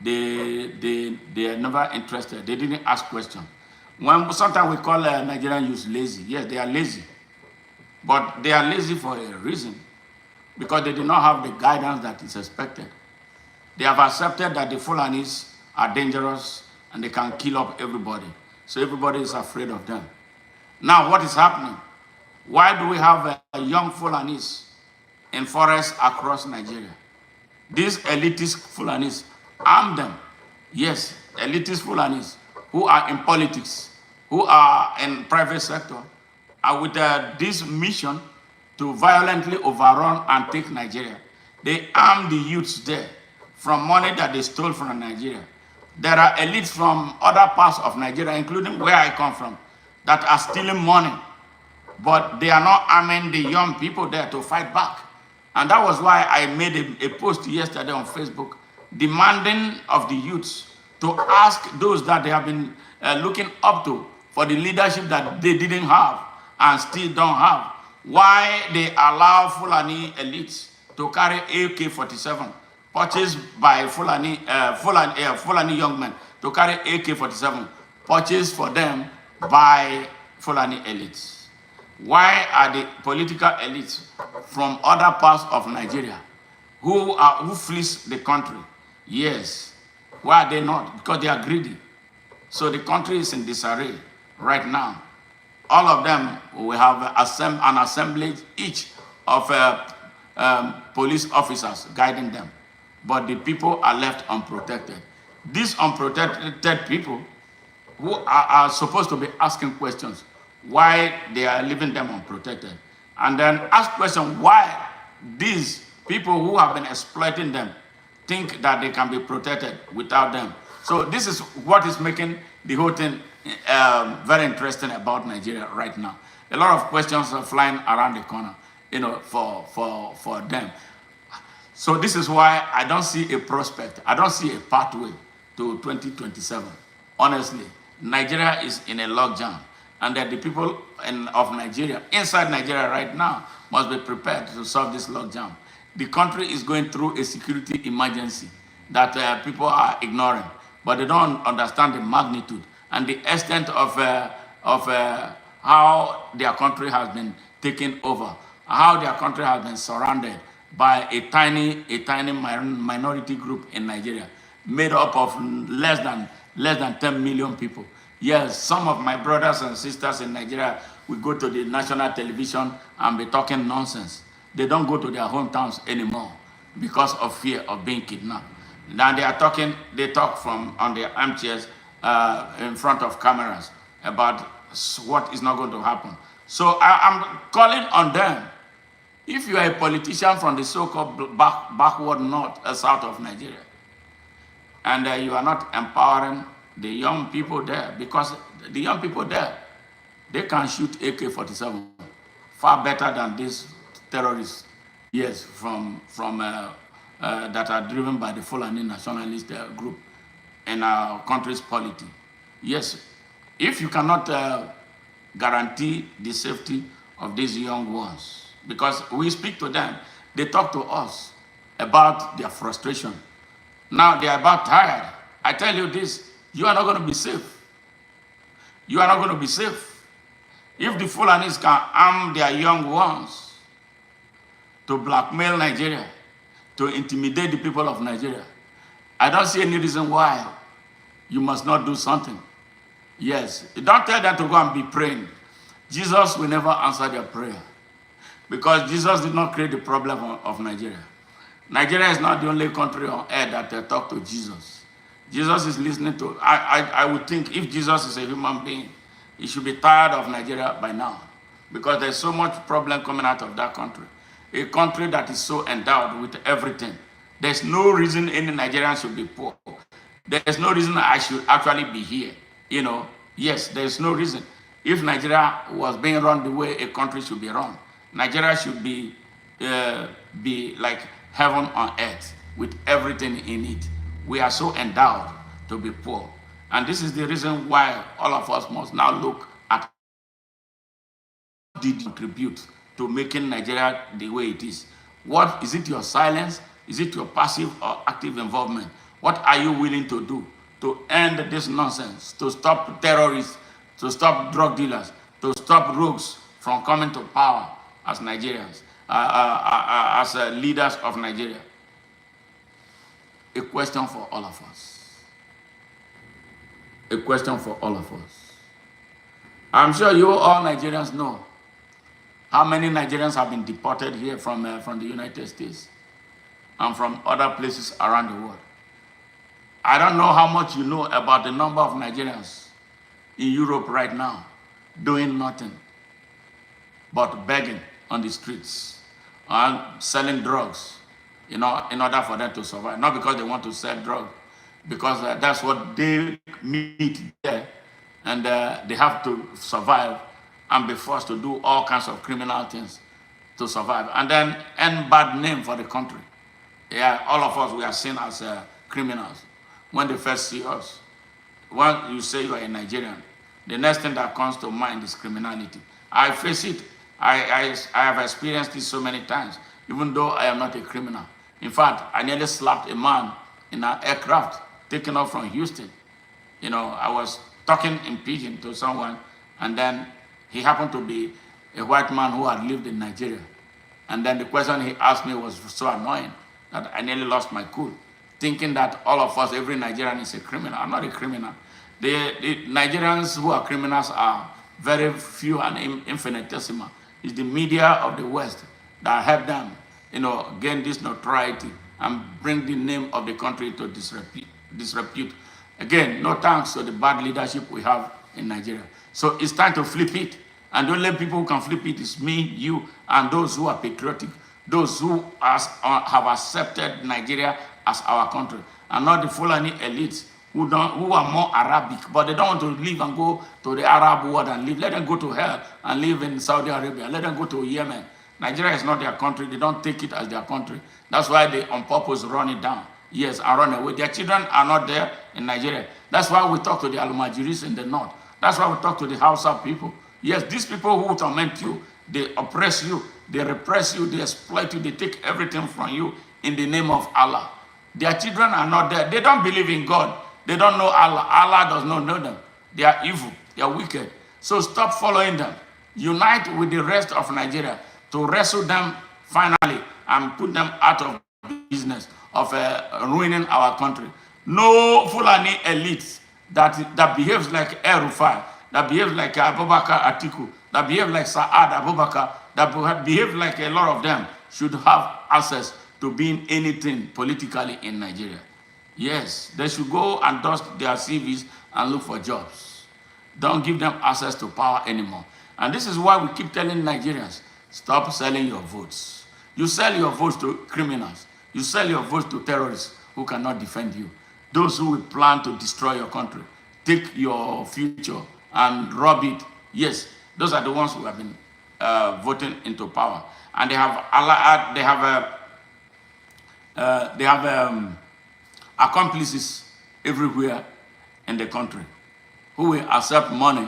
They are never interested. They didn't ask questions. Sometimes we call Nigerian youth lazy. Yes, they are lazy. But they are lazy for a reason. Because they do not have the guidance that is expected. They have accepted that the Fulanis are dangerous and they can kill up everybody. So everybody is afraid of them. Now what is happening? Why do we have young Fulanis in forests across Nigeria? These elitist Fulanis, arm them. Yes, elitist Fulanis who are in politics, who are in private sector, are with this mission to violently overrun and take Nigeria. They arm the youths there from money that they stole from Nigeria. There are elites from other parts of Nigeria, including where I come from, that are stealing money, but they are not arming the young people there to fight back. And that was why I made a post yesterday on Facebook demanding of the youths to ask those that they have been looking up to for the leadership that they didn't have and still don't have, why they allow Fulani elites to carry AK-47 purchased by Fulani young men, to carry AK-47 purchased for them by Fulani elites. Why are the political elites from other parts of Nigeria who flees the country? Yes. Why are they not? Because they are greedy. So the country is in disarray right now. All of them will have an assemblage each of police officers guiding them. But the people are left unprotected. These unprotected people who are supposed to be asking questions, why they are leaving them unprotected. And then ask questions why these people who have been exploiting them think that they can be protected without them. So this is what is making the whole thing very interesting about Nigeria right now. A lot of questions are flying around the corner, for them. So this is why I don't see a prospect. I don't see a pathway to 2027. Honestly, Nigeria is in a logjam, and that the people of Nigeria, inside Nigeria right now, must be prepared to solve this logjam. The country is going through a security emergency that people are ignoring, but they don't understand the magnitude and the extent of how their country has been taken over, how their country has been surrounded by a tiny minority group in Nigeria, made up of less than 10 million people. Yes, some of my brothers and sisters in Nigeria will go to the national television and be talking nonsense. They don't go to their hometowns anymore because of fear of being kidnapped. Now they talk from on their armchairs in front of cameras about what is not going to happen. So I'm calling on them. If you are a politician from the so-called backward north south of Nigeria, and you are not empowering the young people there, because the young people there, they can shoot AK-47 far better than these terrorists, yes, from that are driven by the Fulani nationalist group in our country's polity. Yes, if you cannot guarantee the safety of these young ones, because we speak to them, they talk to us about their frustration. Now they are about tired. I tell you this, you are not going to be safe. You are not going to be safe. If the Fulanis can arm their young ones to blackmail Nigeria, to intimidate the people of Nigeria, I don't see any reason why you must not do something. Yes, don't tell them to go and be praying. Jesus will never answer their prayer, because Jesus did not create the problem of Nigeria. Nigeria is not the only country on earth that talk to Jesus. Jesus is listening to, I would think if Jesus is a human being, he should be tired of Nigeria by now, because there's so much problem coming out of that country. A country that is so endowed with everything. There's no reason any Nigerian should be poor. There's no reason I should actually be here. You know, yes, there's no reason. If Nigeria was being run the way a country should be run, Nigeria should be like heaven on earth with everything in it. We are so endowed to be poor. And this is the reason why all of us must now look at what did you contribute to making Nigeria the way it is. What is it, your silence? Is it your passive or active involvement? What are you willing to do to end this nonsense, to stop terrorists, to stop drug dealers, to stop rogues from coming to power as Nigerians, as leaders of Nigeria? A question for all of us. A question for all of us. I'm sure you all Nigerians know how many Nigerians have been deported here from the United States and from other places around the world. I don't know how much you know about the number of Nigerians in Europe right now doing nothing but begging on the streets and selling drugs, you know, in order for them to survive. Not because they want to sell drugs, because that's what they meet there, and they have to survive and be forced to do all kinds of criminal things to survive, and then earn bad name for the country. Yeah, all of us, we are seen as criminals when they first see us. When you say you are a Nigerian, the next thing that comes to mind is criminality. I face it. I have experienced this so many times, even though I am not a criminal. In fact, I nearly slapped a man in an aircraft taken off from Houston. You know, I was talking in pidgin to someone, and then he happened to be a white man who had lived in Nigeria. And then the question he asked me was so annoying that I nearly lost my cool, thinking that all of us, every Nigerian is a criminal. I'm not a criminal. The Nigerians who are criminals are very few and infinitesimal. It's the media of the West that help them, you know, gain this notoriety and bring the name of the country to disrepute. Again, no thanks to the bad leadership we have in Nigeria. So it's time to flip it. And the only people who can flip it is me, you, and those who are patriotic, those who have accepted Nigeria as our country, and not the Fulani elites who are more Arabic, but they don't want to live and go to the Arab world and live. Let them go to hell and live in Saudi Arabia. Let them go to Yemen. Nigeria is not their country. They don't take it as their country. That's why they on purpose run it down. Yes, and run away. Their children are not there in Nigeria. That's why we talk to the Almajiris in the north. That's why we talk to the Hausa people. Yes, these people who torment you, they oppress you, they repress you, they exploit you, they take everything from you in the name of Allah. Their children are not there. They don't believe in God. They don't know Allah. Allah does not know them. They are evil. They are wicked. So stop following them. Unite with the rest of Nigeria to wrestle them finally and put them out of business of ruining our country. No Fulani elites that behaves like El-Rufai, that behaves like Abubakar Atiku, that behave like Saad Abubakar, that behave like a lot of them should have access to being anything politically in Nigeria. Yes, they should go and dust their CVs and look for jobs. Don't give them access to power anymore. And this is why we keep telling Nigerians, stop selling your votes. You sell your votes to criminals. You sell your votes to terrorists who cannot defend you. Those who will plan to destroy your country, take your future and rob it. Yes, those are the ones who have been voting into power. And they have accomplices everywhere in the country who will accept money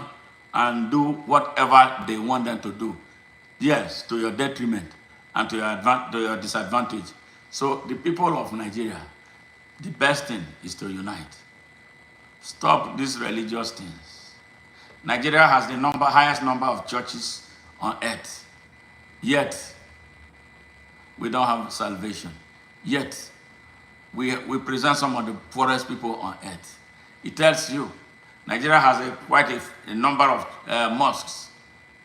and do whatever they want them to do. Yes, to your detriment and to your disadvantage. So the people of Nigeria, the best thing is to unite. Stop these religious things. Nigeria has the highest number of churches on earth. Yet, we don't have salvation. Yet, we present some of the poorest people on earth. It tells you, Nigeria has quite a number of mosques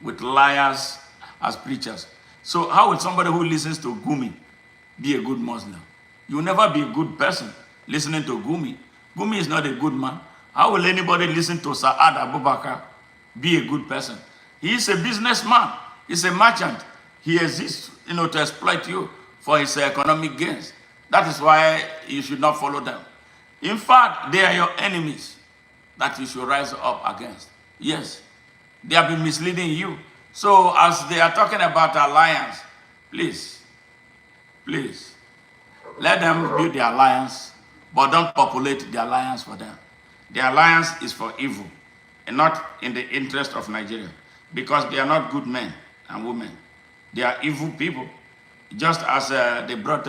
with liars as preachers. So how will somebody who listens to Gumi be a good Muslim? You will never be a good person listening to Gumi. Gumi is not a good man. How will anybody listen to Sa'ad Abubakar be a good person? He is a businessman. He's a merchant. He exists, to exploit you for his economic gains. That is why you should not follow them. In fact, they are your enemies that you should rise up against. Yes, they have been misleading you. So as they are talking about alliance, please, let them build the alliance, but don't populate the alliance for them. The alliance is for evil and not in the interest of Nigeria, because they are not good men and women. They are evil people. Just as they brought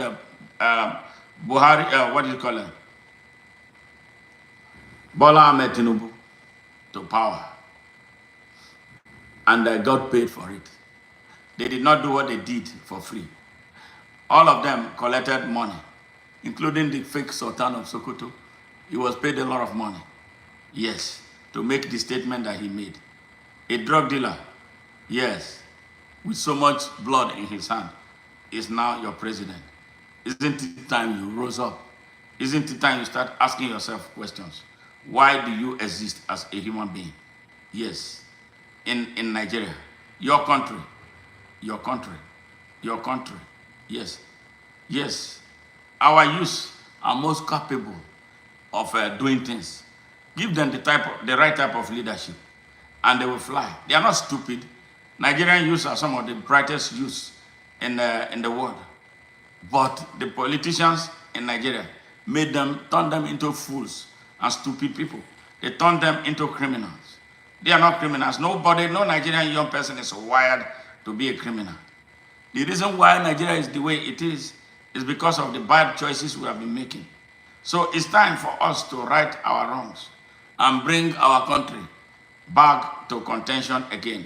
Buhari, what do you call it? Bola Ahmed Tinubu to power. And they got paid for it. They did not do what they did for free. All of them collected money, including the fake Sultan of Sokoto. He was paid a lot of money. Yes, to make the statement that he made. A drug dealer, yes, with so much blood in his hand, is now your president. Isn't it time you rose up? Isn't it time you start asking yourself questions? Why do you exist as a human being? Yes, in Nigeria, your country, yes. Our youth are most capable of doing things. Give them the right type of leadership, and they will fly. They are not stupid. Nigerian youths are some of the brightest youths in the world. But the politicians in Nigeria turned them into fools and stupid people. They turned them into criminals. They are not criminals. No Nigerian young person is wired to be a criminal. The reason why Nigeria is the way it is because of the bad choices we have been making. So it's time for us to right our wrongs and bring our country back to contention again.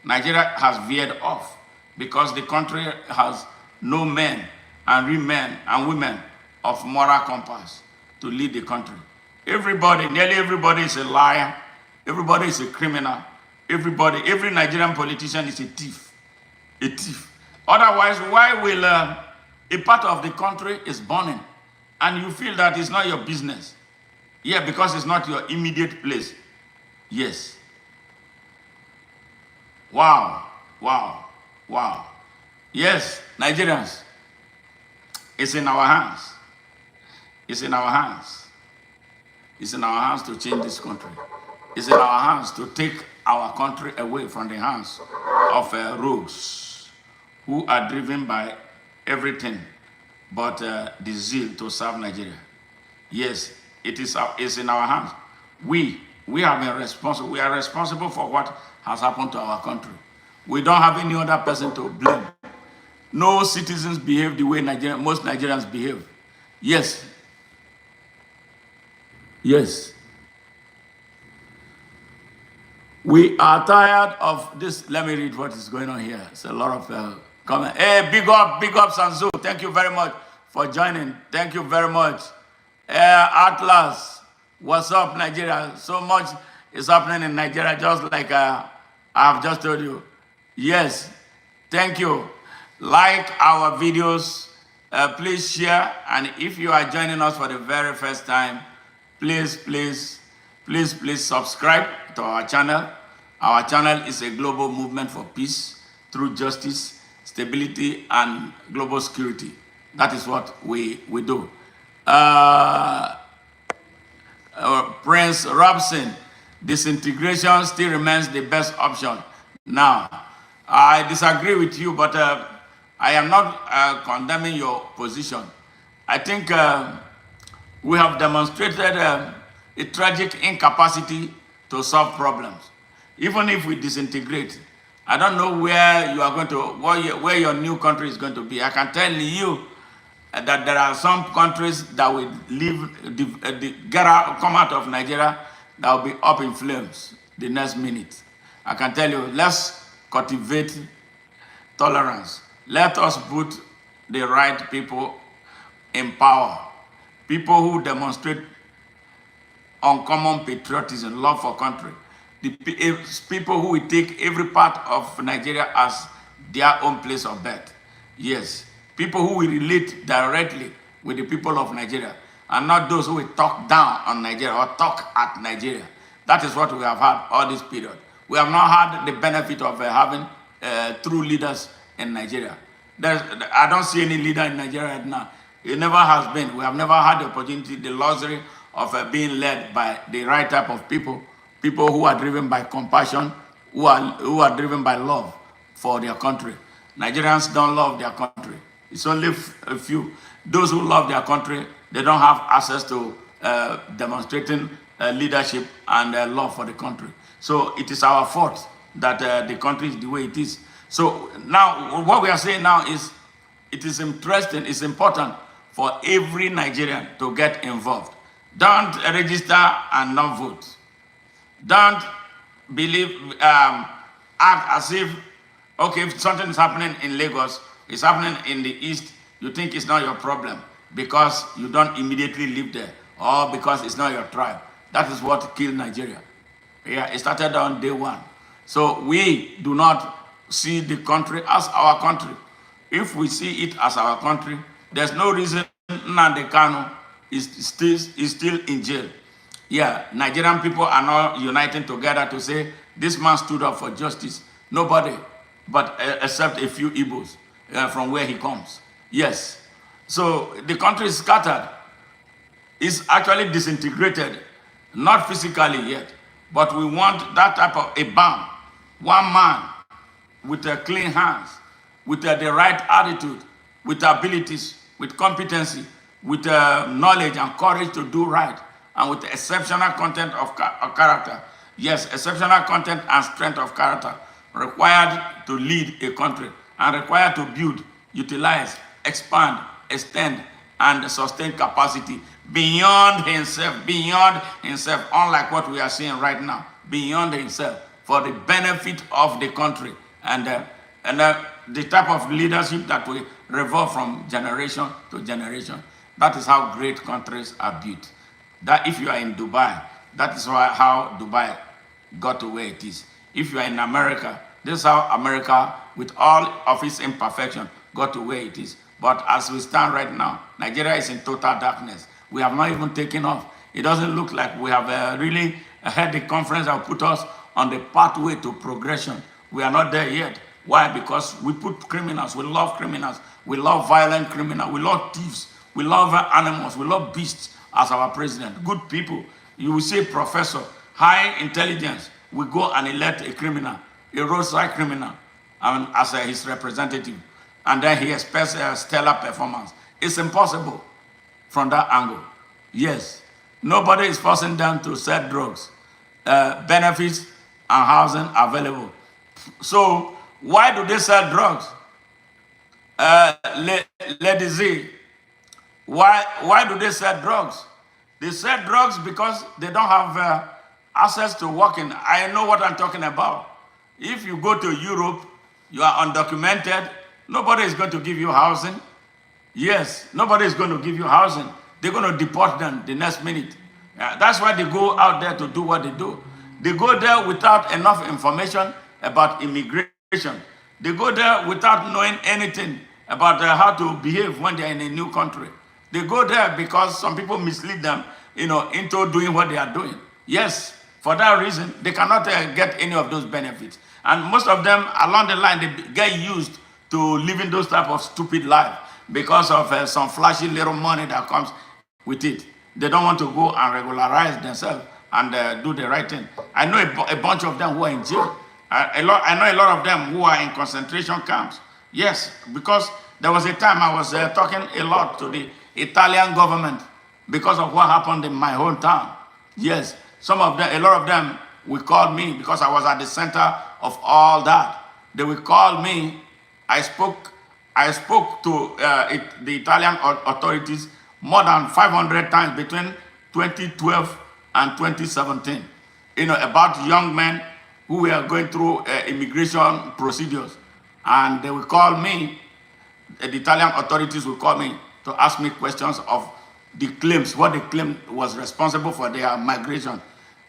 Nigeria has veered off because the country has no men and women of moral compass to lead the country. Nearly everybody is a liar. Everybody is a criminal. Every Nigerian politician is a thief. A thief. Otherwise, why will a part of the country is burning and you feel that it's not your business? Yeah, because it's not your immediate place. Yes. Wow. Yes, Nigerians, it's in our hands. It's in our hands. It's in our hands to change this country. It's in our hands to take our country away from the hands of rogues who are driven by everything but the zeal to serve Nigeria. Yes, it's in our hands. We have been responsible. We are responsible for what has happened to our country. We don't have any other person to blame. No citizens behave the way most Nigerians behave. Yes. We are tired of this. Let me read what is going on here. It's a lot of comment. Hey, big up, Sanzu. Thank you very much for joining. Thank you very much. Atlas, what's up, Nigeria? So much is happening in Nigeria, just like I've just told you. Yes, thank you. Like our videos, please share. And if you are joining us for the very first time, please Please subscribe to our channel. Our channel is a global movement for peace through justice, stability, and global security. That is what we do. Prince Robson, disintegration still remains the best option. Now, I disagree with you, but I am not condemning your position. I think we have demonstrated a tragic incapacity to solve problems. Even if we disintegrate, I don't know where you are going to, where your new country is going to be. I can tell you that there are some countries that will come out of Nigeria that will be up in flames the next minute. I can tell you, let's cultivate tolerance. Let us put the right people in power. People who demonstrate uncommon patriotism, love for country. The people who will take every part of Nigeria as their own place of birth. Yes. People who will relate directly with the people of Nigeria, and not those who will talk down on Nigeria or talk at Nigeria. That is what we have had all this period. We have not had the benefit of having true leaders in Nigeria. I don't see any leader in Nigeria right now. It never has been. We have never had the opportunity, the luxury of being led by the right type of people who are driven by compassion, who are driven by love for their country. Nigerians don't love their country. It's only a few. Those who love their country, they don't have access to demonstrating leadership and love for the country. So it is our fault that the country is the way it is. So now, what we are saying now is, it is interesting, it's important for every Nigerian to get involved. Don't register and not vote. Don't act as if, okay, if something is happening in Lagos, it's happening in the East, you think it's not your problem because you don't immediately live there or because it's not your tribe. That is what killed Nigeria. Yeah, it started on day one. So we do not see the country as our country. If we see it as our country, there's no reason Nnamdi Kanu is still in jail. Yeah, Nigerian people are not uniting together to say, this man stood up for justice. Nobody, but except a few Igbos from where he comes. Yes. So the country is scattered. It's actually disintegrated, not physically yet, but we want that type of a band, one man with clean hands, with the right attitude, with abilities, with competency, with knowledge and courage to do right, and with exceptional content of character. Yes, exceptional content and strength of character required to lead a country and required to build, utilize, expand, extend, and sustain capacity beyond himself, unlike what we are seeing right now, beyond himself, for the benefit of the country and the type of leadership that we revolve from generation to generation. That is how great countries are built. That if you are in Dubai, that is how Dubai got to where it is. If you are in America, this is how America, with all of its imperfection, got to where it is. But as we stand right now, Nigeria is in total darkness. We have not even taken off. It doesn't look like we have really had the conference that will put us on the pathway to progression. We are not there yet. Why? Because we put criminals, we love criminals, we love violent criminals, we love thieves, we love animals, we love beasts as our president. Good people. You will say professor, high intelligence, we go and elect a criminal, a roadside criminal, as his representative. And then he expects a stellar performance. It's impossible from that angle. Yes, nobody is forcing them to sell drugs. Benefits and housing available. So why do they sell drugs? Lady Z, why do they sell drugs? They sell drugs because they don't have access to working. I know what I'm talking about. If you go to Europe, you are undocumented, nobody is going to give you housing. Yes, nobody is going to give you housing. They're going to deport them the next minute. That's why they go out there to do what they do. They go there without enough information about immigration. They go there without knowing anything about how to behave when they're in a new country. They go there because some people mislead them, into doing what they are doing. Yes, for that reason, they cannot get any of those benefits. And most of them, along the line, they get used to living those type of stupid life because of some flashy little money that comes with it. They don't want to go and regularize themselves and do the right thing. I know a bunch of them who are in jail. I know a lot of them who are in concentration camps. Yes, because there was a time I was talking a lot to the Italian government because of what happened in my hometown. Yes, some of them, a lot of them will call me because I was at the center of all that. They will call me. I spoke to the Italian authorities more than 500 times between 2012 and 2017, about young men who were going through immigration procedures. And they will call me, the Italian authorities will call me to ask me questions of the claims, what they claimed was responsible for their migration.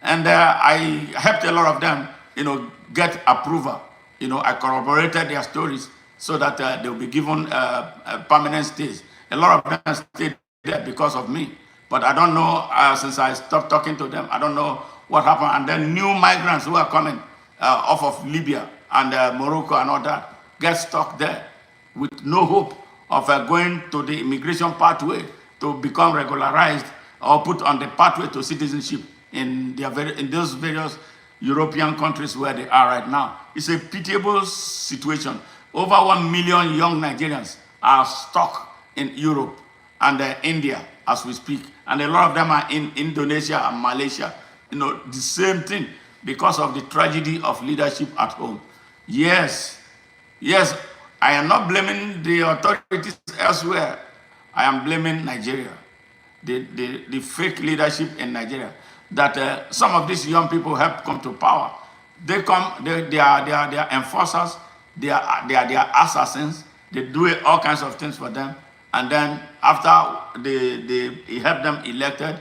And I helped a lot of them, get approval. I corroborated their stories so that they'll be given permanent stays. A lot of them stayed there because of me. But I don't know, since I stopped talking to them, I don't know what happened. And then new migrants who are coming off of Libya and Morocco and all that get stuck there with no hope of going to the immigration pathway to become regularized or put on the pathway to citizenship in those various European countries where they are right now. It's a pitiable situation. Over 1 million young Nigerians are stuck in Europe and India as we speak. And a lot of them are in Indonesia and Malaysia. The same thing because of the tragedy of leadership at home. Yes, I am not blaming the authorities elsewhere. I am blaming Nigeria, the fake leadership in Nigeria, that some of these young people have come to power. They are enforcers, they are their assassins. They do all kinds of things for them, and then after they have them elected,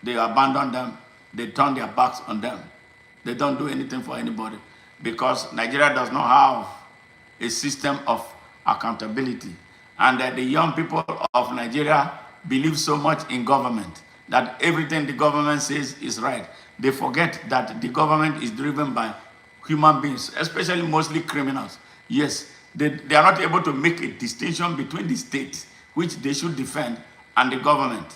they abandon them. They turn their backs on them. They don't do anything for anybody because Nigeria does not have a system of accountability. And the young people of Nigeria believe so much in government that everything the government says is right. They forget that the government is driven by human beings, especially mostly criminals. Yes, they are not able to make a distinction between the state, which they should defend, and the government.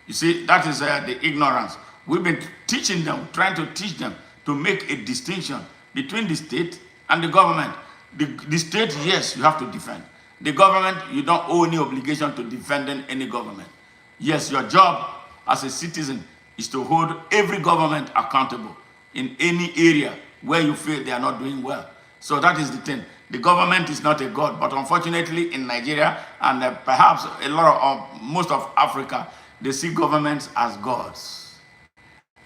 You see, that is the ignorance. We've been teaching them, trying to teach them to make a distinction between the state and the government. The state, yes, you have to defend. The government, you don't owe any obligation to defend any government. Yes, your job as a citizen is to hold every government accountable in any area where you feel they are not doing well. So that is the thing. The government is not a god, but unfortunately in Nigeria and perhaps most of Africa, they see governments as gods.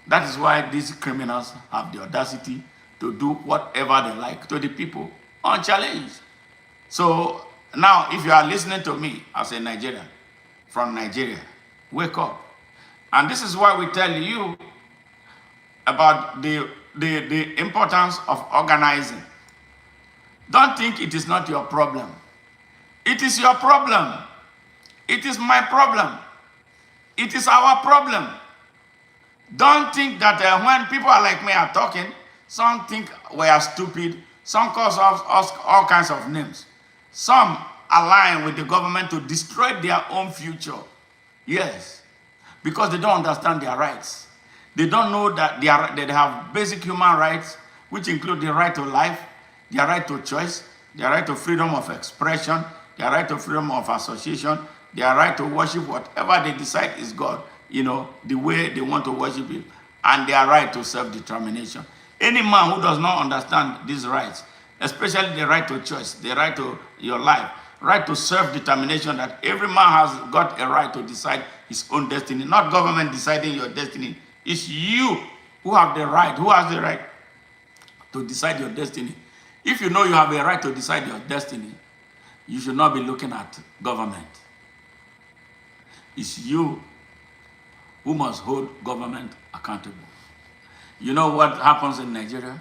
That is why these criminals have the audacity to do whatever they like to the people unchallenged. So now, if you are listening to me as a Nigerian from Nigeria, wake up. And this is why we tell you about the importance of organizing. Don't think it is not your problem. It is your problem. It is my problem. It is our problem. Don't think that when people like me are talking, some think we are stupid, some call us all kinds of names. Some align with the government to destroy their own future. Yes, because they don't understand their rights. They don't know that they have basic human rights, which include the right to life, their right to choice, their right to freedom of expression, their right to freedom of association, their right to worship whatever they decide is God, the way they want to worship Him, and their right to self-determination. Any man who does not understand these rights, especially the right to choice, the right to your life, right to self-determination, that every man has got a right to decide his own destiny, not government deciding your destiny. It's you who has the right to decide your destiny. If you know you have a right to decide your destiny, you should not be looking at government. It's you who must hold government accountable. You know what happens in Nigeria?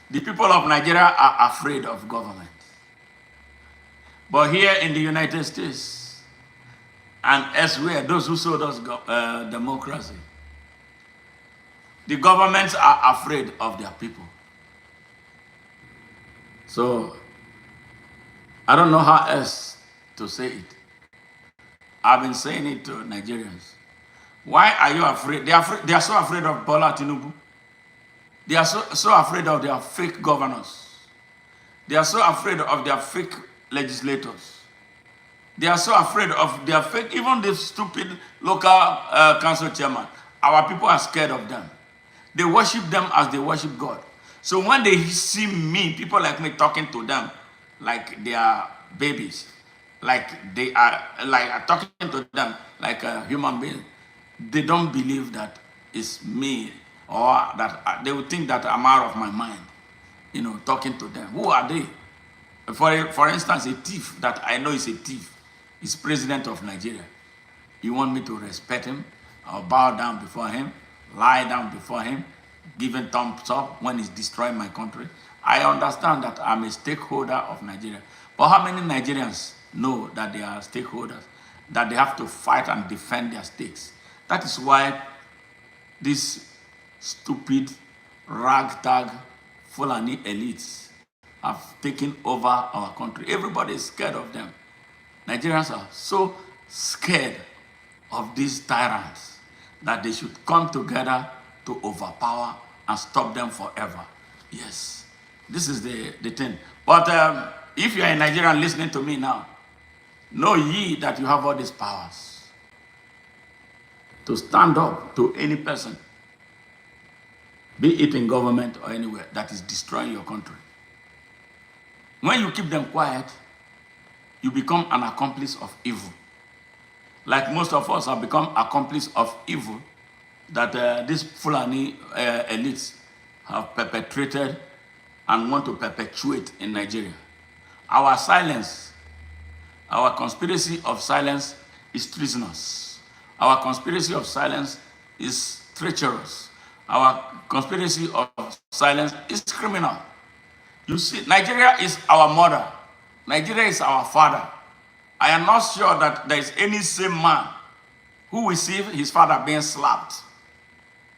The people of Nigeria are afraid of government. But here in the United States and elsewhere, those who sold us democracy, The governments are afraid of their people. So, I don't know how else to say it. I've been saying it to Nigerians. Why are you afraid? They are so afraid of Bola Tinubu. They are so afraid of their fake governors. They are so afraid of their fake legislators. They are so afraid of their fake, even the stupid local council chairman. Our people are scared of them. They worship them as they worship God. So when they see me, people like me talking to them like they are babies, like they are talking to them like a human being, they don't believe that it's me, or that they would think that I'm out of my mind, talking to them. Who are they? For instance, a thief that I know is a thief is president of Nigeria. You want me to respect him or bow down before him, lie down before him, give him thumbs up when he's destroying my country? I understand that I'm a stakeholder of Nigeria. But how many Nigerians know that they are stakeholders, that they have to fight and defend their stakes? That is why these stupid, ragtag, Fulani elites have taken over our country. Everybody is scared of them. Nigerians are so scared of these tyrants that they should come together to overpower and stop them forever. Yes, this is the thing. But if you are a Nigerian listening to me now, know ye that you have all these powers to stand up to any person, be it in government or anywhere, that is destroying your country. When you keep them quiet, you become an accomplice of evil. Like most of us have become accomplice of evil that these Fulani elites have perpetrated and want to perpetuate in Nigeria. Our silence, our conspiracy of silence is treasonous. Our conspiracy of silence is treacherous. Our conspiracy of silence is criminal. You see, Nigeria is our mother. Nigeria is our father. I am not sure that there is any same man who will see his father being slapped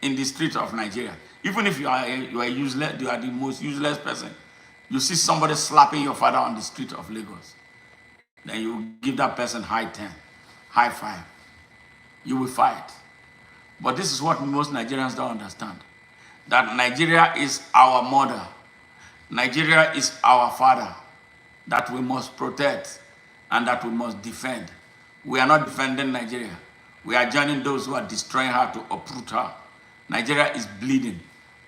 in the streets of Nigeria. Even if you are useless, you are the most useless person. You see somebody slapping your father on the street of Lagos, then you give that person high 10, high 5. You will fight. But this is what most Nigerians don't understand. That Nigeria is our mother. Nigeria is our father that we must protect and that we must defend. We are not defending Nigeria. We are joining those who are destroying her to uproot her. Nigeria is bleeding,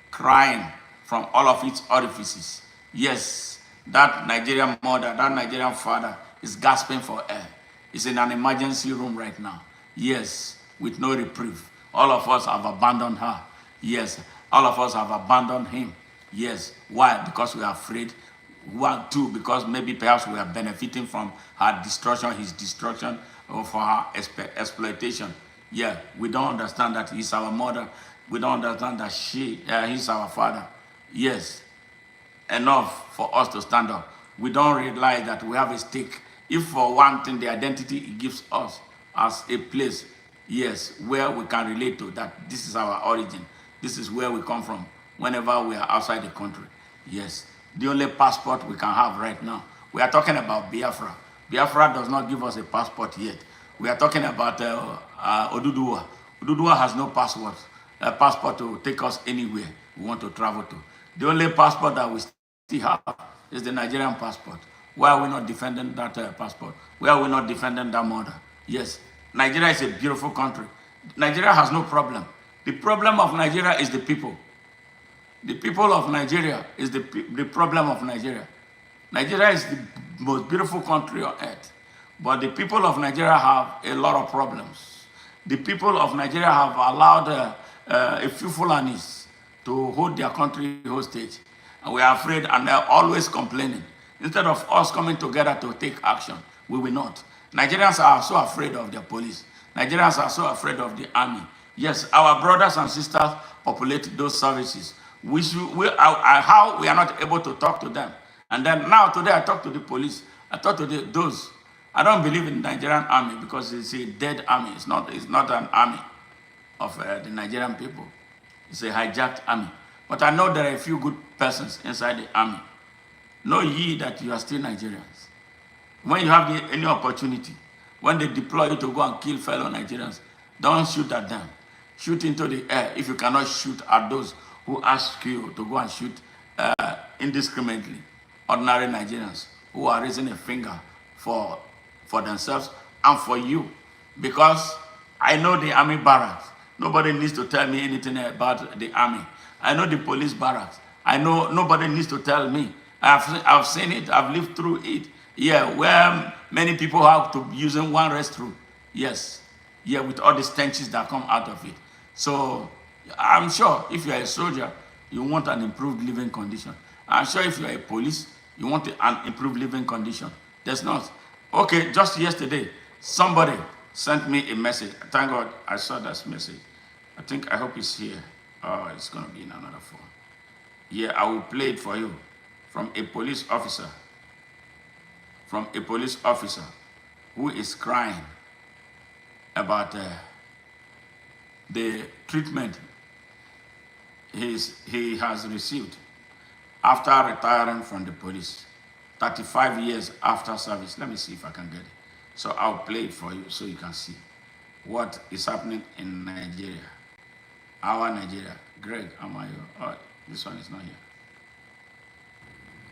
crying from all of its orifices. Yes, that Nigerian mother, that Nigerian father is gasping for air. He's in an emergency room right now. Yes, with no reprieve. All of us have abandoned her. Yes, all of us have abandoned him. Yes, why? Because we are afraid. One, two, because maybe perhaps we are benefiting from her destruction, his destruction, or for her exploitation. Yeah, we don't understand that he's our mother. We don't understand that he's our father. Yes, enough for us to stand up. We don't realize that we have a stake. If for one thing, the identity it gives us as a place, yes, where we can relate to that this is our origin. This is where we come from whenever we are outside the country. Yes, the only passport we can have right now. We are talking about Biafra. Biafra does not give us a passport yet. We are talking about Oduduwa. Oduduwa has no passport to take us anywhere we want to travel to. The only passport that we still have is the Nigerian passport. Why are we not defending that passport? Why are we not defending that mother? Yes, Nigeria is a beautiful country. Nigeria has no problem. The problem of Nigeria is the people. The people of Nigeria is the problem of Nigeria. Nigeria is the most beautiful country on earth. But the people of Nigeria have a lot of problems. The people of Nigeria have allowed a few Fulanis to hold their country hostage. And we are afraid and they're always complaining. Instead of us coming together to take action, we will not. Nigerians are so afraid of their police. Nigerians are so afraid of the army. Yes, our brothers and sisters populate those services. How we are not able to talk to them. And then now today I talk to the police. I talk to those. I don't believe in the Nigerian army because it's a dead army. It's not an army of the Nigerian people. It's a hijacked army. But I know there are a few good persons inside the army. Know ye that you are still Nigerians. When you have any opportunity, when they deploy you to go and kill fellow Nigerians, don't shoot at them. Shoot into the air if you cannot shoot at those who ask you to go and shoot indiscriminately. Ordinary Nigerians who are raising a finger for themselves and for you. Because I know the army barracks. Nobody needs to tell me anything about the army. I know the police barracks. I know nobody needs to tell me. I've seen it. I've lived through it. Yeah, where many people have to be using one restroom. Yes. Yeah, with all the stenches that come out of it. So I'm sure if you're a soldier, you want an improved living condition. I'm sure if you're a police, you want an improved living condition. There's not. Okay, just yesterday, somebody sent me a message. Thank God I saw that message. I hope it's here. Oh, it's going to be in another phone. Yeah, I will play it for you. From a police officer. From a police officer who is crying about the treatment he has received after retiring from the police. 35 years after service. Let me see if I can get it. So I'll play it for you so you can see what is happening in Nigeria. Our Nigeria. Greg, am I? Oh, this one is not here.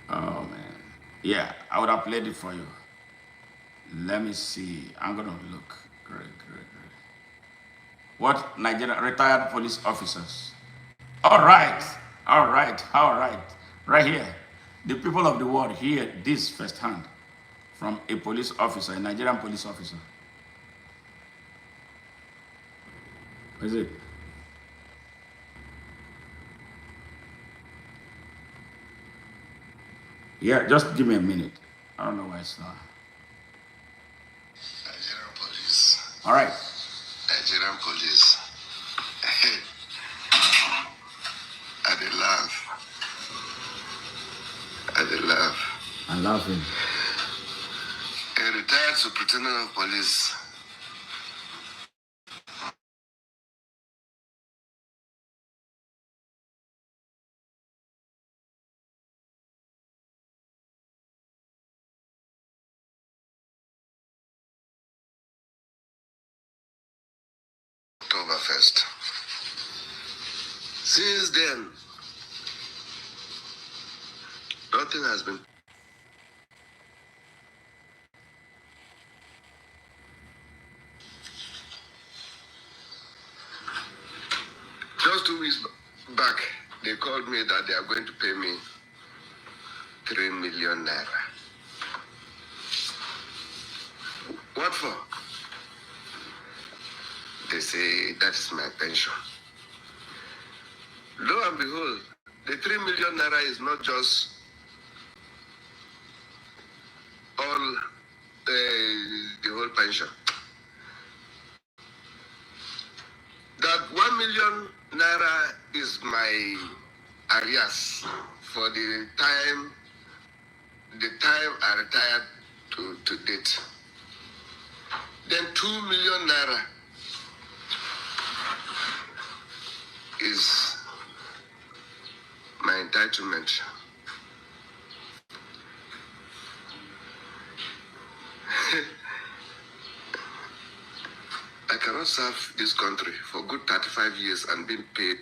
Oh, man. Yeah, I would have played it for you. Let me see. I'm going to look. Great. What Nigeria retired police officers? All right. Right here. The people of the world hear this firsthand from a police officer, a Nigerian police officer. What is it? Yeah, just give me a minute. I don't know why it's not. Nigerian police. All right. Nigerian police. I did laugh. I'm laughing. A retired superintendent of police October 1st. Since then, nothing has been. Just 2 weeks back, they called me that they are going to pay me 3 million naira. What for? They say that is my pension. Lo and behold, the 3 million naira is not just all the whole pension. That 1 million naira is my arrears for the time I retired to date. Then 2 million naira is my entitlement. I cannot serve this country for good 35 years and being paid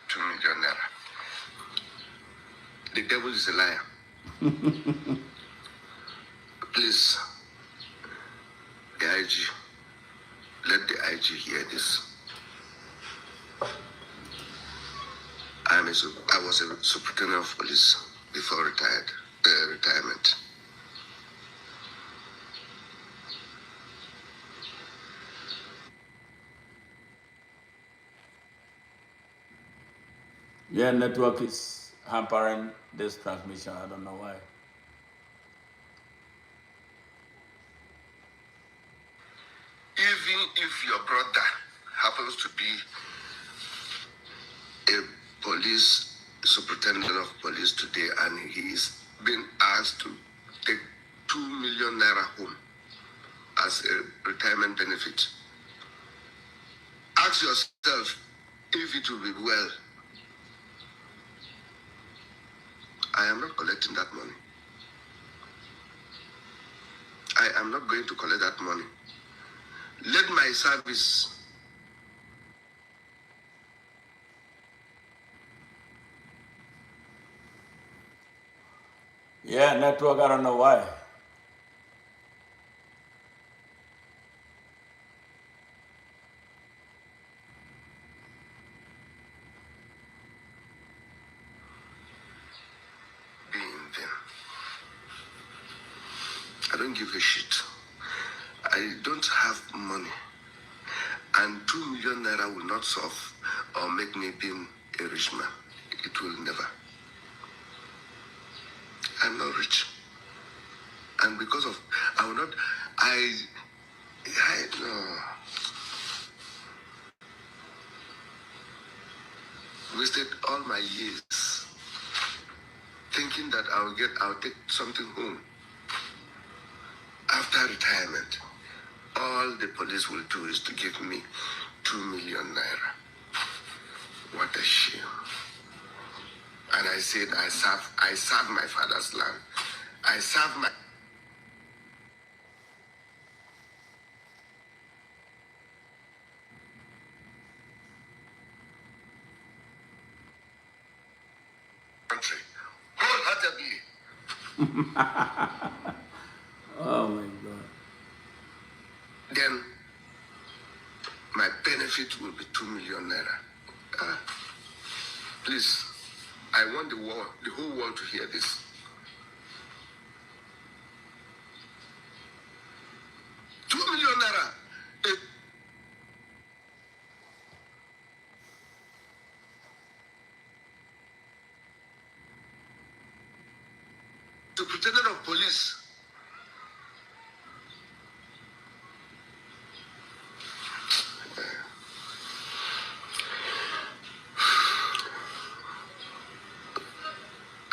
2 million naira. The devil is a liar. Please, the IG, let the IG hear this. I was a superintendent of police before retirement. Yeah, network is hampering this transmission. I don't know why. Even if your brother happens to be a police superintendent of police today and he is being asked to take 2 million naira home as a retirement benefit, ask yourself if it will be well. I am not collecting that money. I am not going to collect that money. Let my service Yeah, network, I don't know why. be in vain. I don't give a shit. I don't have money. And 2 million naira will not solve or make me being a rich man. It will never. I'm not rich. And because of, I will not, no. Wasted all my years thinking that I'll take something home. After retirement, all the police will do is to give me 2 million naira. What a shame. And I said, I serve my father's land. I serve my country wholeheartedly. Oh my God. Then my benefit will be 2 million naira. Please, I want the whole world to hear this. 2 million naira. The superintendent of police.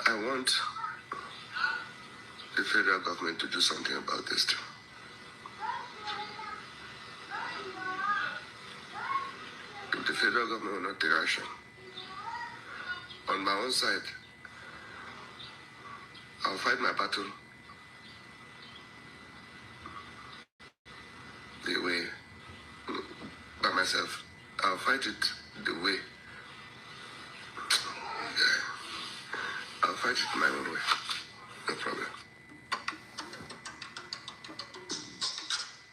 I want the federal government to do something about this too. If the federal government will not take action, on my own side, I'll fight my battle the way, by myself. I'll fight it the way. I'll fight it my own way. No problem.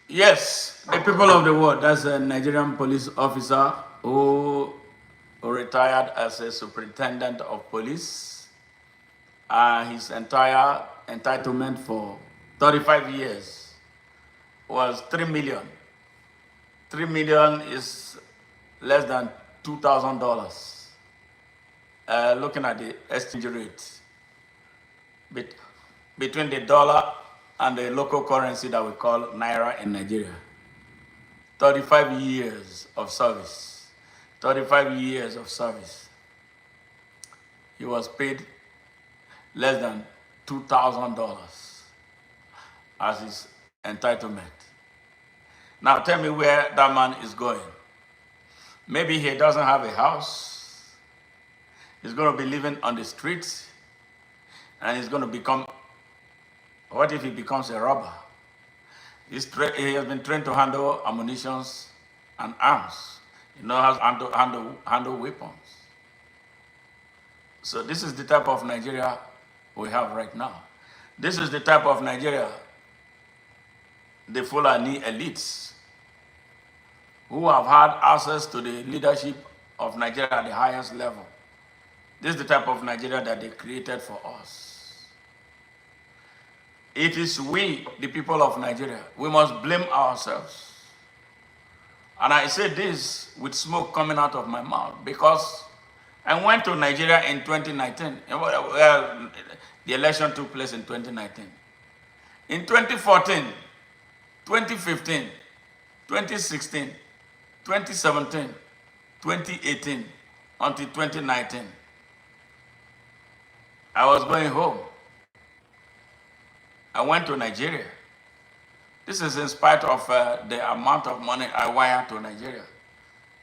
Yes, the people of the world, that's a Nigerian police officer who retired as a superintendent of police. His entire entitlement for 35 years was 3 million. 3 million is less than $2,000. Looking at the exchange rate between the dollar and the local currency that we call Naira in Nigeria. 35 years of service. 35 years of service. He was paid less than $2,000 as his entitlement. Now tell me where that man is going. Maybe he doesn't have a house. He's going to be living on the streets, and he's going to become, what if he becomes a robber? He has been trained to handle ammunition and arms. He knows how to handle weapons. So this is the type of Nigeria we have right now. This is the type of Nigeria the Fulani elites who have had access to the leadership of Nigeria at the highest level. This is the type of Nigeria that they created for us. It is we, the people of Nigeria, we must blame ourselves. And I say this with smoke coming out of my mouth because I went to Nigeria in 2019. Well, the election took place in 2019. In 2014, 2015, 2016, 2017, 2018, until 2019, I was going home. I went to Nigeria. This is in spite of the amount of money I wired to Nigeria.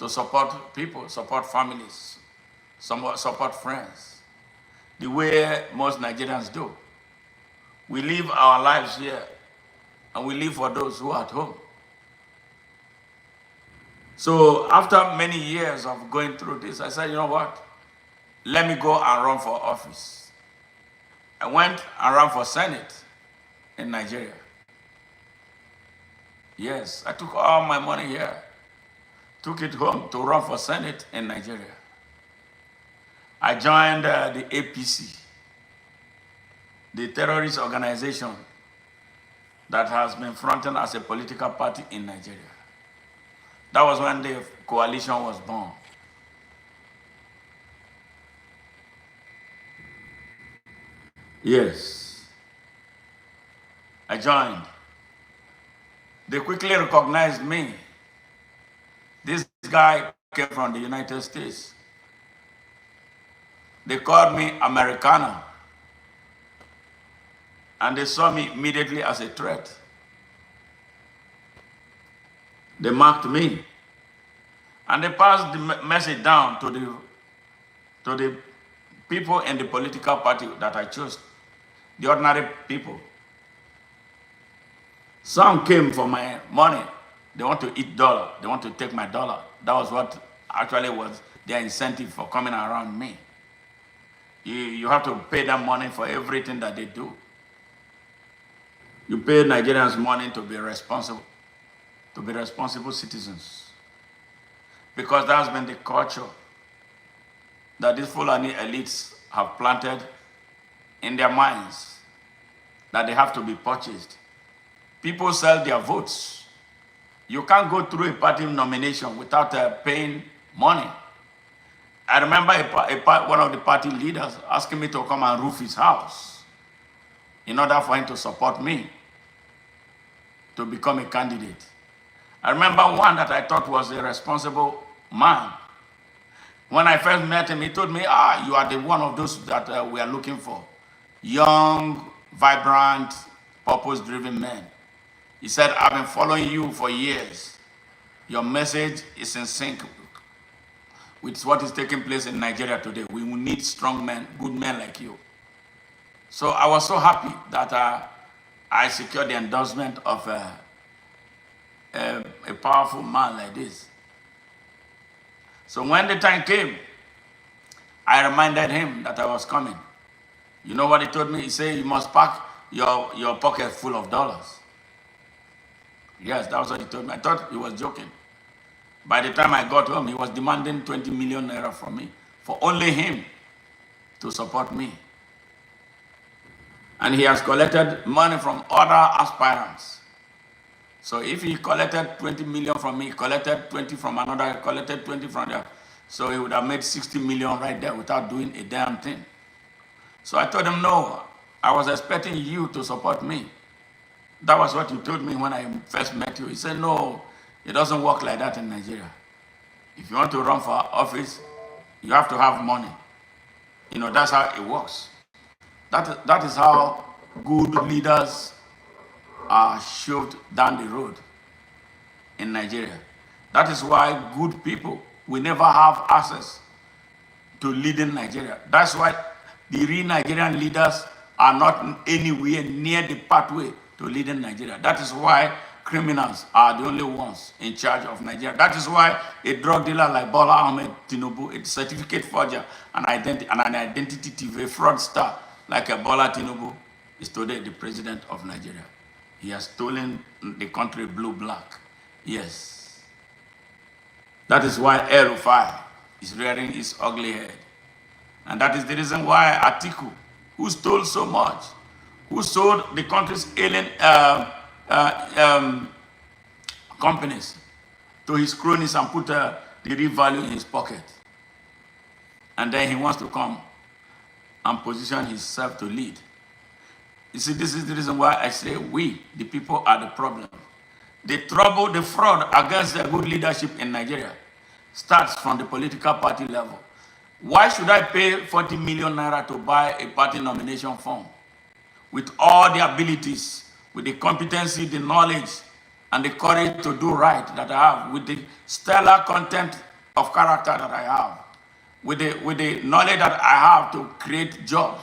to support people, support families, support friends, the way most Nigerians do. We live our lives here, and we live for those who are at home. So after many years of going through this, I said, you know what? Let me go and run for office. I went and ran for Senate in Nigeria. Yes, I took all my money here, took it home to run for Senate in Nigeria. I joined the APC, the terrorist organization that has been fronting as a political party in Nigeria. That was when the coalition was born. Yes, I joined. They quickly recognized me. This guy came from the United States. They called me Americana, and they saw me immediately as a threat. They marked me, and they passed the message down to the people in the political party that I chose, the ordinary people. Some came for my money. They want to eat dollar. They want to take my dollar. That was what actually was their incentive for coming around me. You have to pay them money for everything that they do. You pay Nigerians money to be responsible citizens. Because that's been the culture that these Fulani elites have planted in their minds, that they have to be purchased. People sell their votes. You can't go through a party nomination without paying money. I remember one of the party leaders asking me to come and roof his house in order for him to support me to become a candidate. I remember one that I thought was a responsible man. When I first met him, he told me, you are the one of those that we are looking for. Young, vibrant, purpose-driven men. He said, I've been following you for years. Your message is in sync with what is taking place in Nigeria today. We will need strong men, good men like you. So I was so happy that I secured the endorsement of a powerful man like this. So when the time came, I reminded him that I was coming. You know what he told me? He said, you must pack your pocket full of dollars. Yes, that was what he told me. I thought he was joking. By the time I got home, he was demanding 20 million naira from me for only him to support me. And he has collected money from other aspirants. So if he collected 20 million from me, he collected 20 from another, he collected 20 from there. So he would have made 60 million right there without doing a damn thing. So I told him, no, I was expecting you to support me. That was what you told me when I first met you. He said, no, it doesn't work like that in Nigeria. If you want to run for office, you have to have money. You know, that's how it works. That is how good leaders are shoved down the road in Nigeria. That is why good people will never have access to leading Nigeria. That's why the real Nigerian leaders are not anywhere near the pathway to leading Nigeria. That is why criminals are the only ones in charge of Nigeria. That is why a drug dealer like Bola Ahmed Tinubu, a certificate forger, an identity thief, a fraudster like a Bola Tinubu, is today the president of Nigeria. He has stolen the country blue-black. Yes. That is why El Rufai is rearing his ugly head. And that is the reason why Atiku, who stole so much, who sold the country's alien companies to his cronies and put the real value in his pocket. And then he wants to come and position himself to lead. You see, this is the reason why I say we, the people, are the problem. The trouble, the fraud against the good leadership in Nigeria starts from the political party level. Why should I pay 40 million naira to buy a party nomination form? With all the abilities, with the competency, the knowledge, and the courage to do right that I have, with the stellar content of character that I have, with the knowledge that I have to create jobs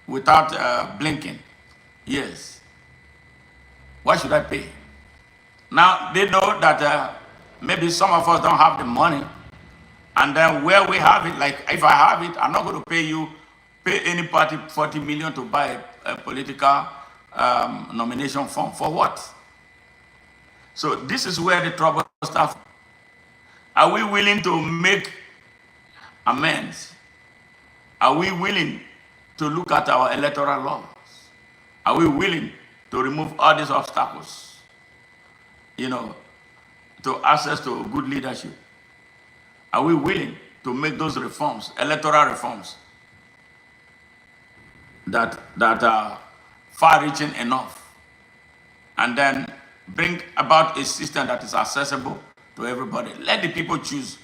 without blinking. Yes. Why should I pay? Now they know that maybe some of us don't have the money, and then where we have it, like if I have it, I'm not going to pay any party 40 million to buy a political nomination form. For what? So this is where the trouble starts. Are we willing to make amends? Are we willing to look at our electoral laws? Are we willing to remove all these obstacles, to access to good leadership? Are we willing to make those reforms, electoral reforms, that are far-reaching enough, and then bring about a system that is accessible to everybody? Let the people choose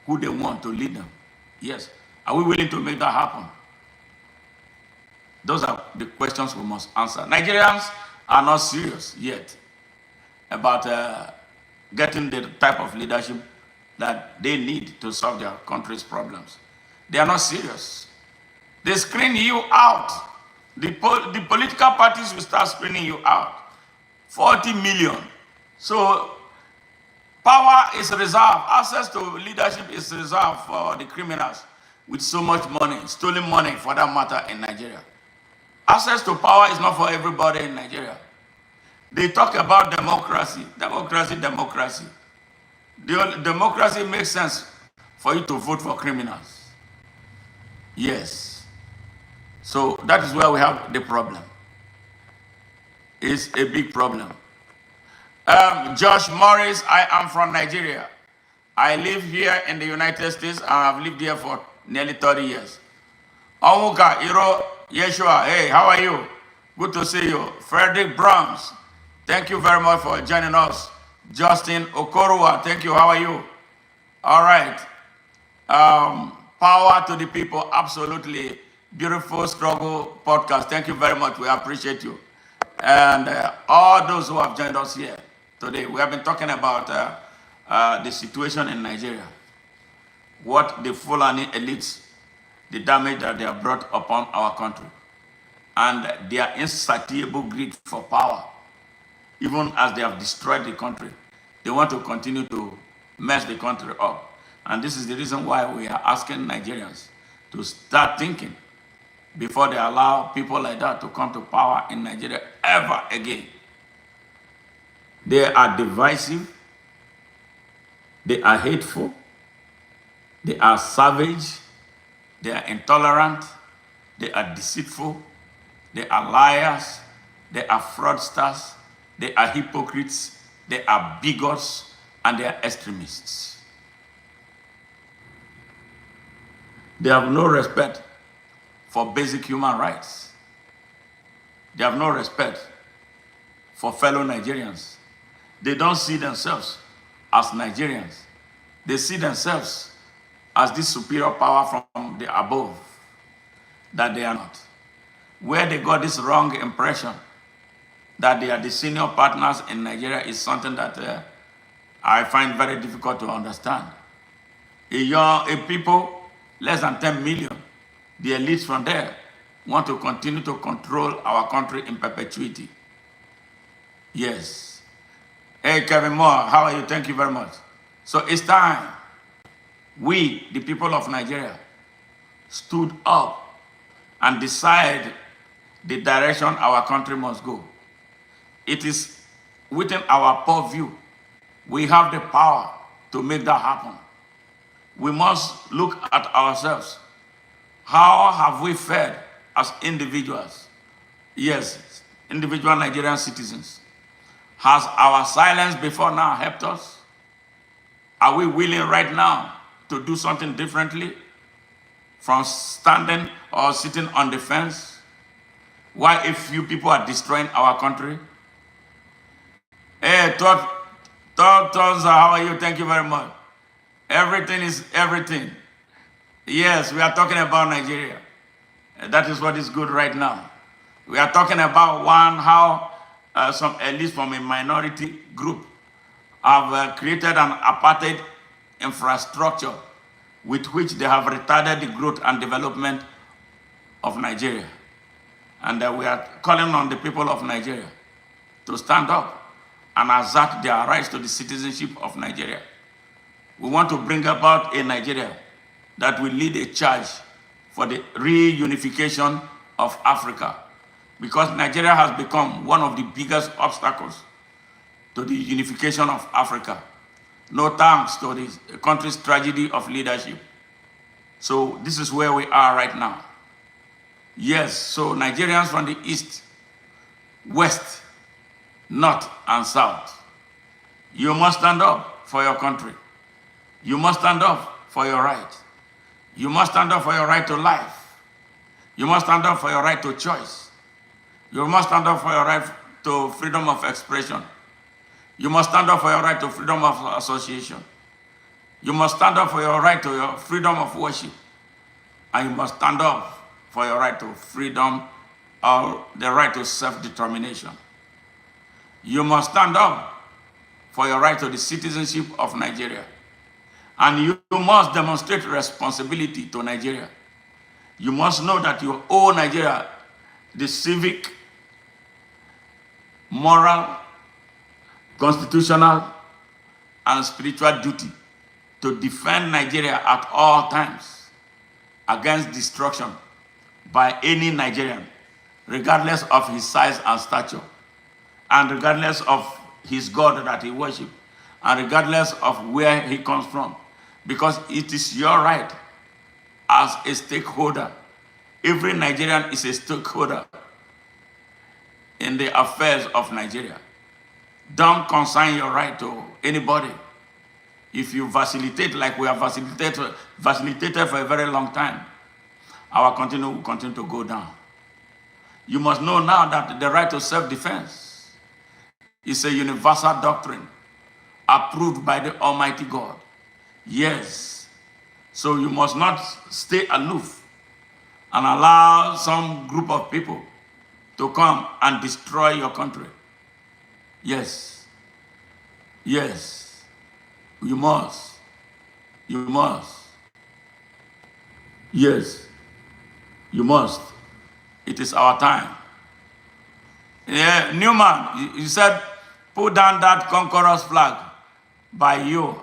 who they want to lead them. Yes. Are we willing to make that happen? Those are the questions we must answer. Nigerians are not serious yet about getting the type of leadership that they need to solve their country's problems. They are not serious. They screen you out. The political parties will start screening you out. 40 million. So power is reserved. Access to leadership is reserved for the criminals with so much money, stolen money for that matter, in Nigeria. Access to power is not for everybody in Nigeria. They talk about democracy. Democracy. Democracy makes sense for you to vote for criminals. Yes. So that is where we have the problem. It's a big problem. Josh Morris, I am from Nigeria. I live here in the United States and I've lived here for nearly 30 years. Omuka, Iro, Yeshua, hey, how are you? Good to see you. Frederick Brahms, thank you very much for joining us. Justin Okorua, thank you, how are you? All right. Power to the people, absolutely. Beautiful Struggle podcast, thank you very much, we appreciate you. And all those who have joined us here today, we have been talking about the situation in Nigeria, what the Fulani elites, the damage that they have brought upon our country, and their insatiable greed for power. Even as they have destroyed the country, they want to continue to mess the country up. And this is the reason why we are asking Nigerians to start thinking before they allow people like that to come to power in Nigeria ever again. They are divisive, they are hateful, they are savage, they are intolerant, they are deceitful, they are liars, they are fraudsters, they are hypocrites, they are bigots, and they are extremists. They have no respect for basic human rights. They have no respect for fellow Nigerians. They don't see themselves as Nigerians. They see themselves as this superior power from the above, that they are not. Where they got this wrong impression that they are the senior partners in Nigeria is something that I find very difficult to understand. A people less than 10 million, the elites from there want to continue to control our country in perpetuity. Yes. Hey, Kevin Moore, how are you? Thank you very much. So it's time we, the people of Nigeria, stood up and decide the direction our country must go. It is within our purview. We have the power to make that happen. We must look at ourselves. How have we fared as individuals? Yes, individual Nigerian citizens. Has our silence before now helped us? Are we willing right now to do something differently from standing or sitting on the fence? Why a few people are destroying our country? Hey, Tonza, how are you? Thank you very much. Everything is everything. Yes, we are talking about Nigeria. That is what is good right now. We are talking about how some elites from a minority group have created an apartheid infrastructure with which they have retarded the growth and development of Nigeria. And we are calling on the people of Nigeria to stand up and assert their rights to the citizenship of Nigeria. We want to bring about a Nigeria that will lead a charge for the reunification of Africa, because Nigeria has become one of the biggest obstacles to the unification of Africa. No thanks to the country's tragedy of leadership. So this is where we are right now. Yes, so Nigerians from the east, west, north, and south, you must stand up for your country. You must stand up for your right. You must stand up for your right to life. You must stand up for your right to choice. You must stand up for your right to freedom of expression. You must stand up for your right to freedom of association. You must stand up for your right to your freedom of worship. And you must stand up for your right to freedom or the right to self-determination. You must stand up for your right to the citizenship of Nigeria. And you must demonstrate responsibility to Nigeria. You must know that you owe Nigeria the civic, moral, constitutional, and spiritual duty to defend Nigeria at all times against destruction by any Nigerian, regardless of his size and stature, and regardless of his God that he worships, and regardless of where he comes from, because it is your right as a stakeholder. Every Nigerian is a stakeholder in the affairs of Nigeria. Don't consign your right to anybody. If you facilitate like we have facilitated for a very long time, our country will continue to go down. You must know now that the right to self-defense is a universal doctrine approved by the Almighty God. Yes. So you must not stay aloof and allow some group of people to come and destroy your country. Yes. Yes. You must. You must. Yes. You must. It is our time. Yeah, Newman, you said, put down that conqueror's flag by you.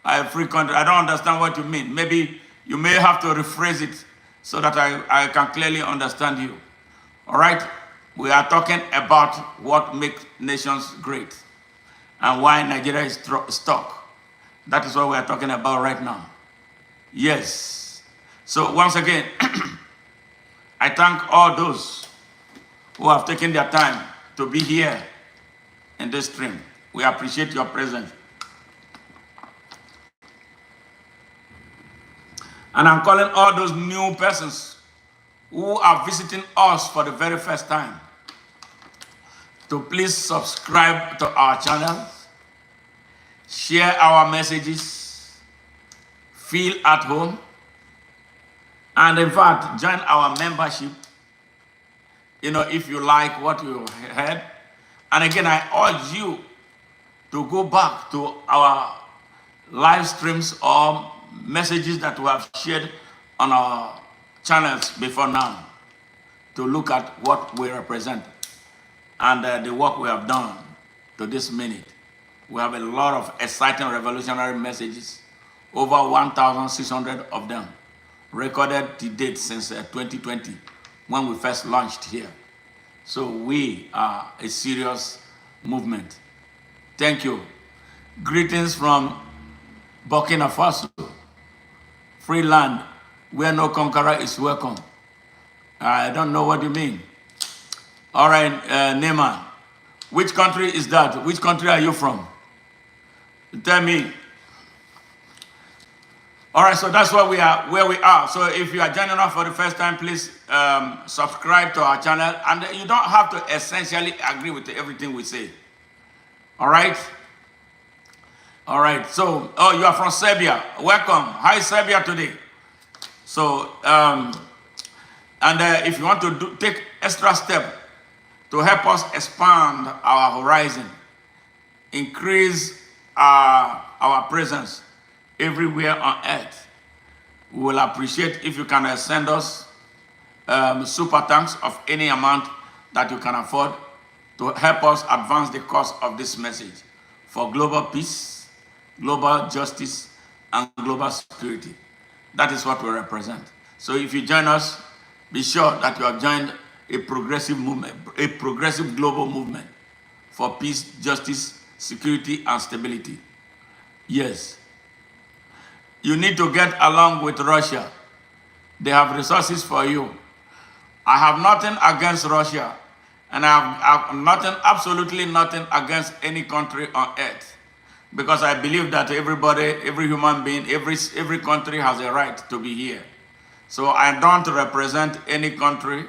A free country. I don't understand what you mean. Maybe you may have to rephrase it so that I can clearly understand you. All right? We are talking about what makes nations great and why Nigeria is stuck. That is what we are talking about right now. Yes. So once again, I thank all those who have taken their time to be here in this stream. We appreciate your presence. And I'm calling all those new persons who are visiting us for the very first time to please subscribe to our channel, share our messages, feel at home, and in fact, join our membership, if you like what you heard. And again, I urge you to go back to our live streams or messages that we have shared on our channels before now to look at what we represent and the work we have done to this minute. We have a lot of exciting revolutionary messages, over 1,600 of them, recorded to date since 2020 when we first launched here. So we are a serious movement. Thank you. Greetings from Burkina Faso. Free land where no conqueror is welcome. I don't know what you mean. All right, Neymar, which country is that? Which country are you from? Tell me. All right, so that's where we are. So if you are joining us for the first time, please subscribe to our channel. And you don't have to essentially agree with everything we say. All right? All right, so, you are from Serbia. Welcome. How is Serbia today? So, if you want to take extra step to help us expand our horizon, increase our presence, everywhere on earth. We will appreciate if you can send us super thanks of any amount that you can afford to help us advance the cause of this message for global peace, global justice, and global security. That is what we represent. So if you join us, be sure that you have joined a progressive movement, a progressive global movement for peace, justice, security, and stability. Yes. You need to get along with Russia. They have resources for you. I have nothing against Russia, and I have nothing, absolutely nothing against any country on earth, because I believe that everybody, every human being, every country has a right to be here. So I don't represent any country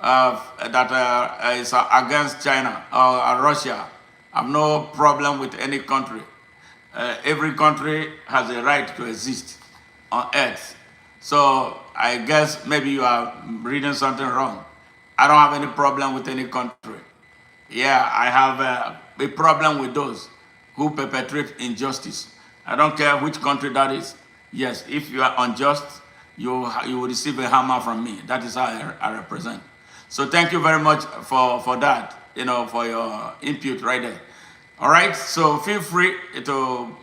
that is against China or Russia. I have no problem with any country. Every country has a right to exist on earth. So I guess maybe you are reading something wrong. I don't have any problem with any country. Yeah, I have a problem with those who perpetrate injustice. I don't care which country that is. Yes, if you are unjust, you will receive a hammer from me. That is how I represent. So thank you very much for that, for your input right there. All right, so feel free to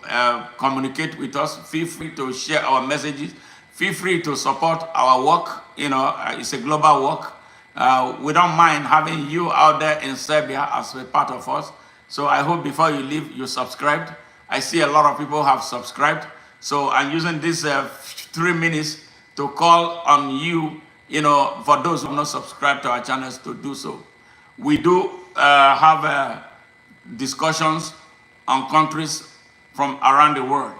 communicate with us. Feel free to share our messages. Feel free to support our work. It's a global work. We don't mind having you out there in Serbia as a part of us. So I hope before you leave, you subscribed. I see a lot of people have subscribed. So I'm using this 3 minutes to call on you, for those who have not subscribed to our channels to do so. We do have discussions on countries from around the world.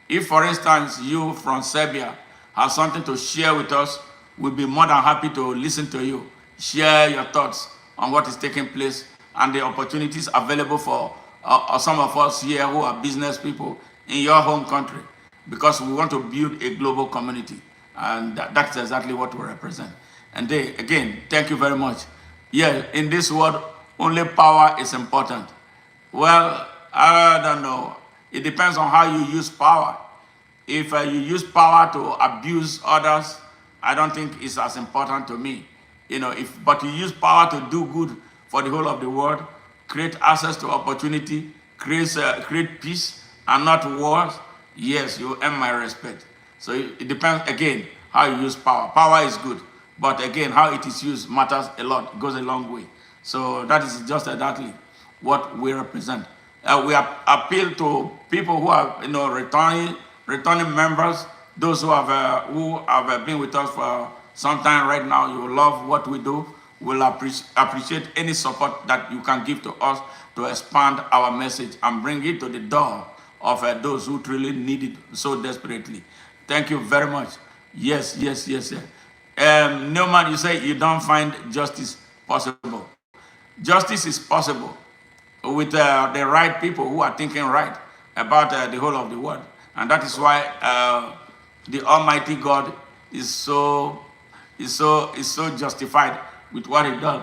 If, for instance, you from Serbia have something to share with us, we'll be more than happy to listen to you. Share your thoughts on what is taking place and the opportunities available for some of us here who are business people in your home country, because we want to build a global community, and that's exactly what we represent. And again, thank you very much. Yeah, in this world, only power is important. Well, I don't know. It depends on how you use power. If you use power to abuse others, I don't think it's as important to me. But you use power to do good for the whole of the world, create access to opportunity, create peace and not wars, yes, you earn my respect. So it depends, again, how you use power. Power is good, but again, how it is used matters a lot, goes a long way. So that is just exactly what we represent. We appeal to people who are, returning members, those who have been with us for some time right now. You love what we do. We'll appreciate any support that you can give to us to expand our message and bring it to the door of those who truly need it so desperately. Thank you very much. Yes. Newman, you say you don't find justice possible. Justice is possible with the right people who are thinking right about the whole of the world. And that is why the Almighty God is so justified with what he does.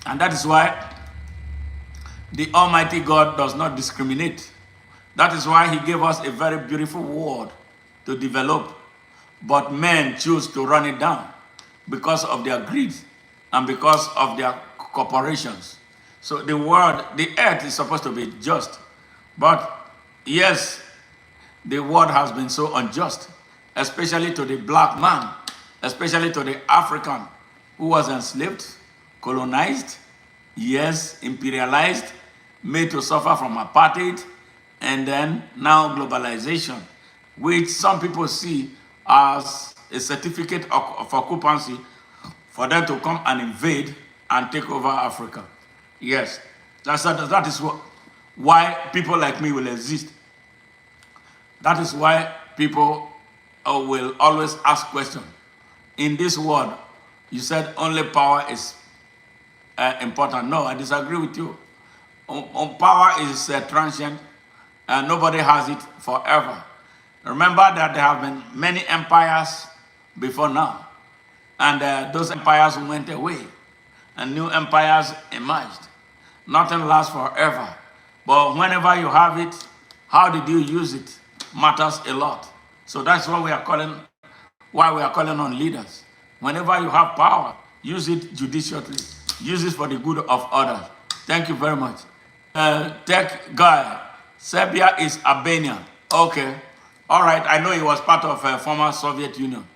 And that is why the Almighty God does not discriminate. That is why he gave us a very beautiful world to develop. But men choose to run it down because of their greed and because of their corporations. So the earth is supposed to be just. But yes, the world has been so unjust, especially to the black man, especially to the African who was enslaved, colonized, yes, imperialized, made to suffer from apartheid, and then now globalization, which some people see as a certificate of occupancy for them to come and invade and take over Africa. Yes, that is why people like me will exist. That is why people will always ask questions. In this world, you said only power is important. No, I disagree with you. Power is transient, and nobody has it forever. Remember that there have been many empires before now, and those empires went away, and new empires emerged. Nothing lasts forever, but whenever you have it, How did you use it matters a lot. So that's why we are calling on leaders. Whenever you have power, use it judiciously. Use it for the good of others. Thank you very much. Tech guy, Serbia is Albania. Okay. All right. I know he was part of former Soviet Union.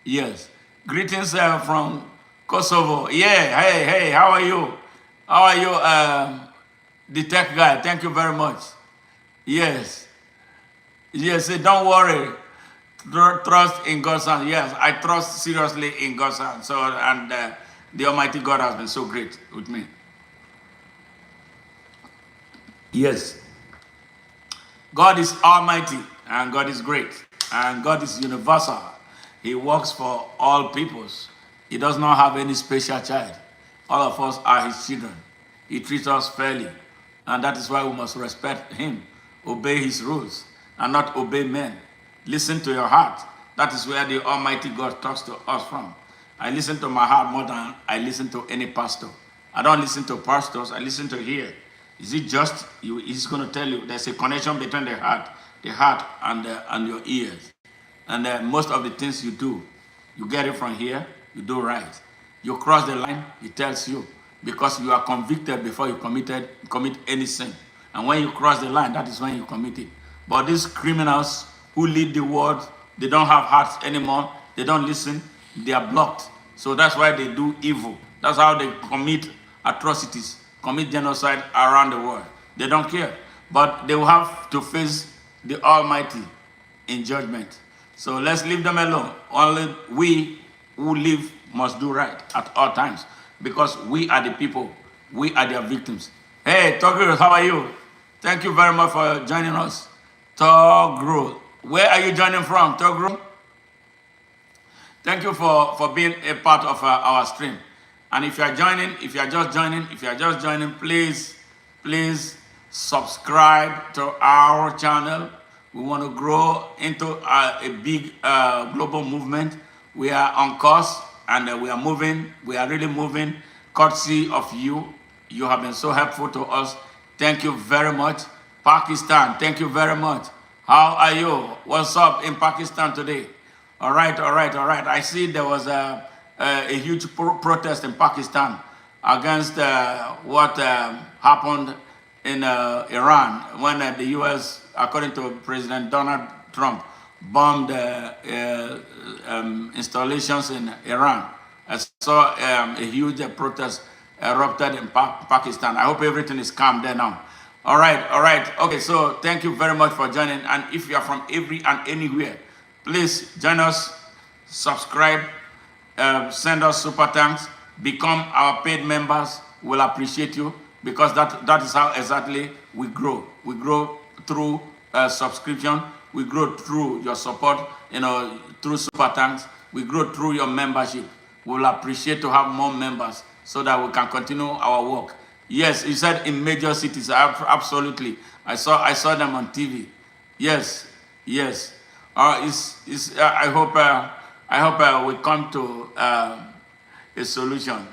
Yes. Greetings from Kosovo. Yeah. Hey. How are you? How are you, the tech guy? Thank you very much. Yes. Yes. Don't worry. Trust in God's hand. Yes, I trust seriously in God's hand. So, and the Almighty God has been so great with me. Yes. God is almighty and God is great and God is universal. He works for all peoples. He does not have any special child. All of us are his children. He treats us fairly, and that is why we must respect him, obey his rules, and not obey men. Listen to your heart. That is where the Almighty God talks to us from. I listen to my heart more than I listen to any pastor. I don't listen to pastors. I listen to here. Is it just? He's going to tell you there's a connection between the heart and your ears. And most of the things you do, you get it from here, you do right. You cross the line, he tells you, because you are convicted before you commit any sin. And when you cross the line, that is when you commit it. But these criminals who lead the world, they don't have hearts anymore. They don't listen. They are blocked. So that's why they do evil. That's how they commit atrocities, commit genocide around the world. They don't care. But they will have to face the Almighty in judgment. So let's leave them alone. Only we who live must do right at all times, because we are the people. We are their victims. Hey, Togru, how are you? Thank you very much for joining us. Togru. Where are you joining from, Togru? Thank you for being a part of our stream. And if you are just joining, please subscribe to our channel. We want to grow into a big global movement. We are on course and we are moving. We are really moving. Courtesy of you. You have been so helpful to us. Thank you very much. Pakistan, thank you very much. How are you? What's up in Pakistan today? All right. I see there was a huge protest in Pakistan against what happened in Iran when the U.S., according to President Donald Trump, bombed installations in Iran. I saw a huge protest erupted in Pakistan. I hope everything is calm there now. All right. Okay, so thank you very much for joining. And if you are from every and anywhere, please join us, subscribe, send us super thanks, become our paid members. We'll appreciate you, because that is how exactly we grow. We grow through subscription. We grow through your support, through super thanks. We grow through your membership. We'll appreciate to have more members so that we can continue our work. Yes, he said in major cities. Absolutely. I saw them on TV. Yes. I hope we come to a solution.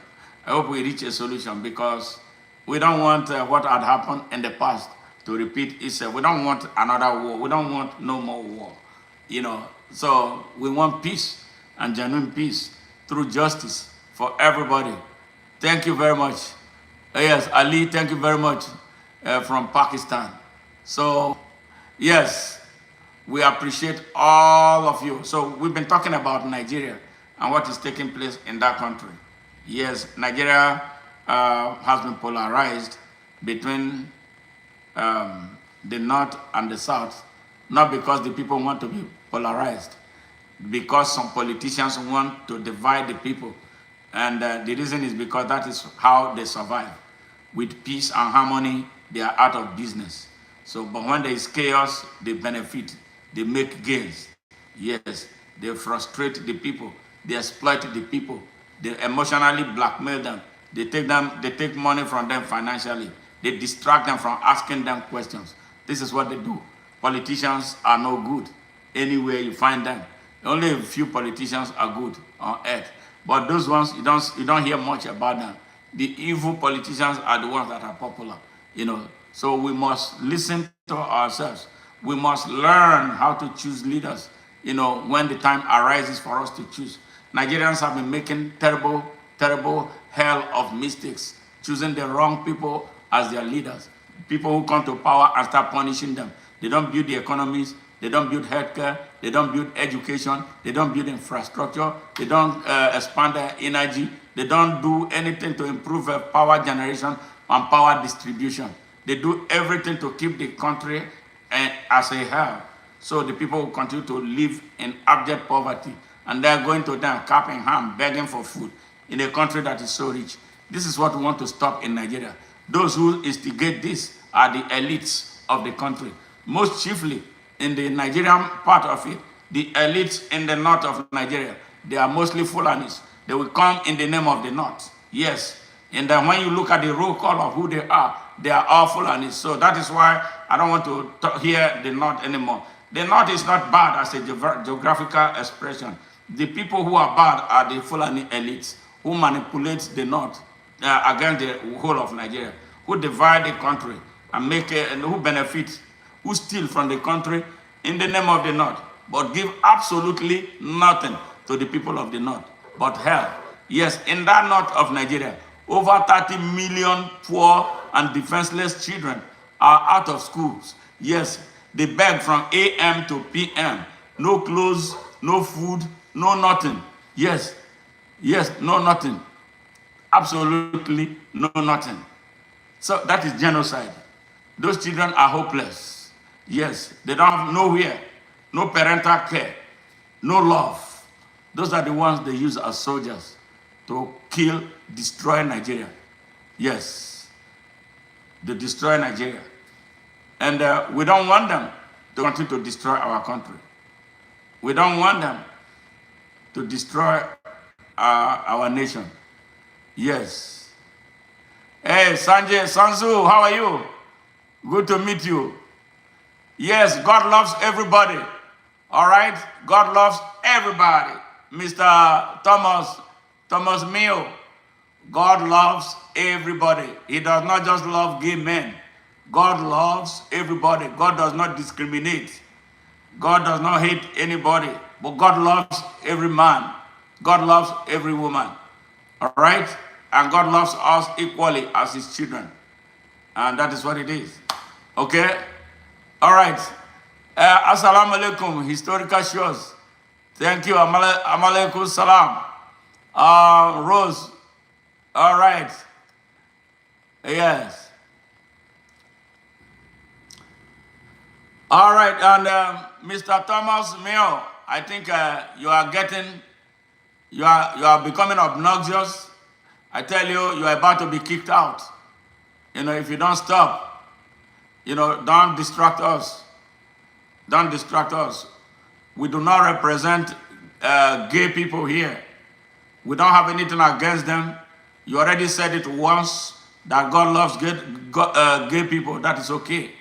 I hope we reach a solution, because we don't want what had happened in the past to repeat itself. We don't want another war. We don't want no more war. So we want peace, and genuine peace through justice for everybody. Thank you very much. Yes, Ali, thank you very much from Pakistan. So, yes, we appreciate all of you. So we've been talking about Nigeria and what is taking place in that country. Yes, Nigeria has been polarized between the North and the South, not because the people want to be polarized, because some politicians want to divide the people. And the reason is because that is how they survive. With peace and harmony, they are out of business. So, but when there is chaos, they benefit. They make gains. Yes, they frustrate the people. They exploit the people. They emotionally blackmail them. They take money from them financially. They distract them from asking them questions. This is what they do. Politicians are no good anywhere you find them. Only a few politicians are good on earth. But those ones, you don't hear much about them. The evil politicians are the ones that are popular, So we must listen to ourselves. We must learn how to choose leaders, when the time arises for us to choose. Nigerians have been making terrible, terrible hell of mistakes, choosing the wrong people as their leaders. People who come to power and start punishing them. They don't build the economies, they don't build healthcare, they don't build education, they don't build infrastructure, they don't expand their energy, they don't do anything to improve power generation and power distribution. They do everything to keep the country as a hell. So the people will continue to live in abject poverty, and they're going to them cap in hand, begging for food in a country that is so rich. This is what we want to stop in Nigeria. Those who instigate this are the elites of the country. Most chiefly in the Nigerian part of it, the elites in the north of Nigeria, they are mostly Fulanis. They will come in the name of the north. Yes. And then when you look at the roll call of who they are all Fulanis. So that is why I don't want to hear the north anymore. The north is not bad as a geographical expression. The people who are bad are the Fulani elites who manipulate the north against the whole of Nigeria, who divide the country and who benefit, who steal from the country in the name of the north, but give absolutely nothing to the people of the north, but hell. Yes, in that north of Nigeria, over 30 million poor and defenseless children are out of schools. Yes, they beg from AM to PM. No clothes, no food, no nothing. Yes, no nothing. Absolutely no nothing. So that is genocide. Those children are hopeless. Yes, they don't have nowhere, no parental care, no love. Those are the ones they use as soldiers to kill, destroy Nigeria. Yes, they destroy Nigeria. And we don't want them to continue to destroy our country. We don't want them to destroy our nation. Yes. Hey, Sansu, how are you? Good to meet you. Yes, God loves everybody. All right? God loves everybody. Mr. Thomas Mio, God loves everybody. He does not just love gay men. God loves everybody. God does not discriminate. God does not hate anybody. But God loves every man. God loves every woman. All right? And God loves us equally as his children. And that is what it is. Okay? All right. Assalamu alaikum. Historical shows. Thank you. Amalaikum salam. Rose. All right. Yes. All right. And Mr. Thomas Mayo, I think you are becoming obnoxious. I tell you, you are about to be kicked out. If you don't stop, don't distract us. Don't distract us. We do not represent gay people here. We don't have anything against them. You already said it once that God loves gay people. That is okay.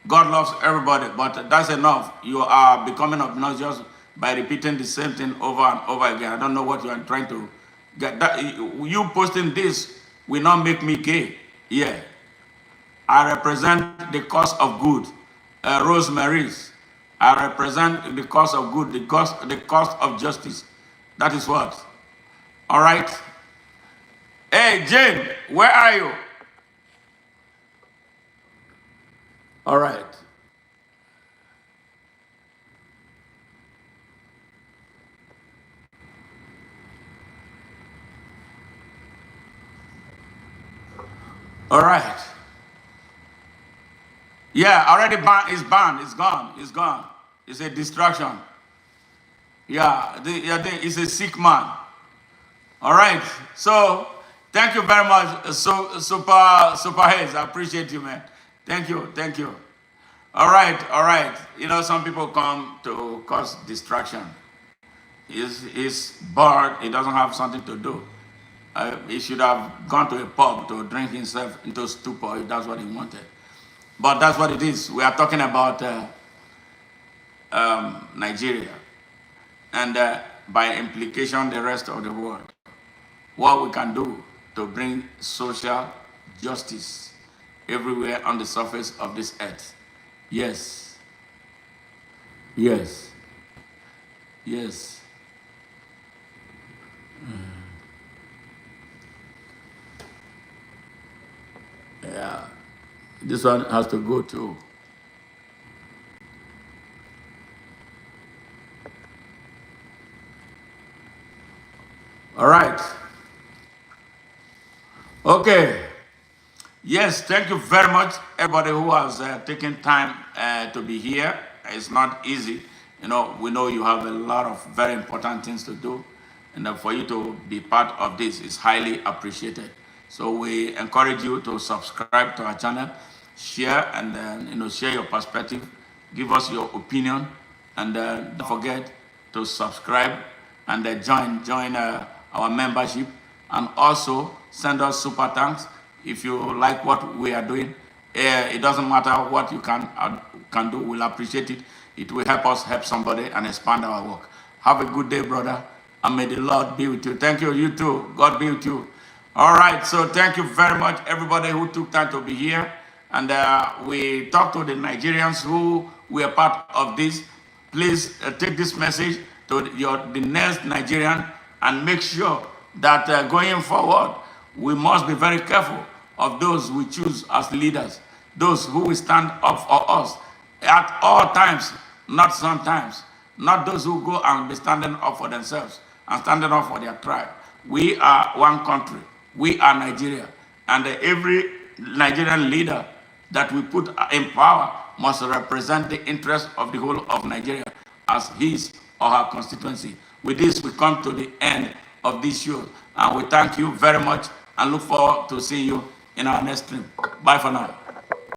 God loves everybody, but that's enough. You are becoming obnoxious by repeating the same thing over and over again. I don't know what you are trying to get. You posting this will not make me gay. Yeah. I represent the cause of good. Rosemary's. I represent the cause of good, the cause of justice. That is what. All right? Hey, Jane, where are you? All right. All right. Yeah, already banned. It's banned. It's gone. It's gone. It's a distraction. Yeah, it's a sick man. All right. So, thank you very much, Super Hayes. I appreciate you, man. Thank you. Thank you. All right. All right. Some people come to cause distraction. He's bored. He doesn't have something to do. He should have gone to a pub to drink himself into stupor if that's what he wanted. But that's what it is. We are talking about Nigeria and by implication the rest of the world. What we can do to bring social justice everywhere on the surface of this earth. Yes. Yes. Yes. Yeah. This one has to go too. All right. Okay. Yes, thank you very much, everybody who has taken time to be here. It's not easy. You know, we know you have a lot of very important things to do, and for you to be part of this is highly appreciated. So we encourage you to subscribe to our channel, share, and then share your perspective, give us your opinion, and don't forget to subscribe and join our membership, and also send us super thanks if you like what we are doing. It doesn't matter what you can do. We'll appreciate it. It will help us help somebody and expand our work. Have a good day, brother, and may the Lord be with you. Thank you. You too. God be with you. All right. So thank you very much, everybody who took time to be here. And we talked to the Nigerians who were part of this. Please take this message to the next Nigerian and make sure that going forward, we must be very careful of those we choose as leaders, those who will stand up for us at all times, not sometimes, not those who go and be standing up for themselves and standing up for their tribe. We are one country. We are Nigeria. And every Nigerian leader that we put in power must represent the interest of the whole of Nigeria as his or her constituency. With this, we come to the end of this show. And we thank you very much and look forward to seeing you in our next stream. Bye for now.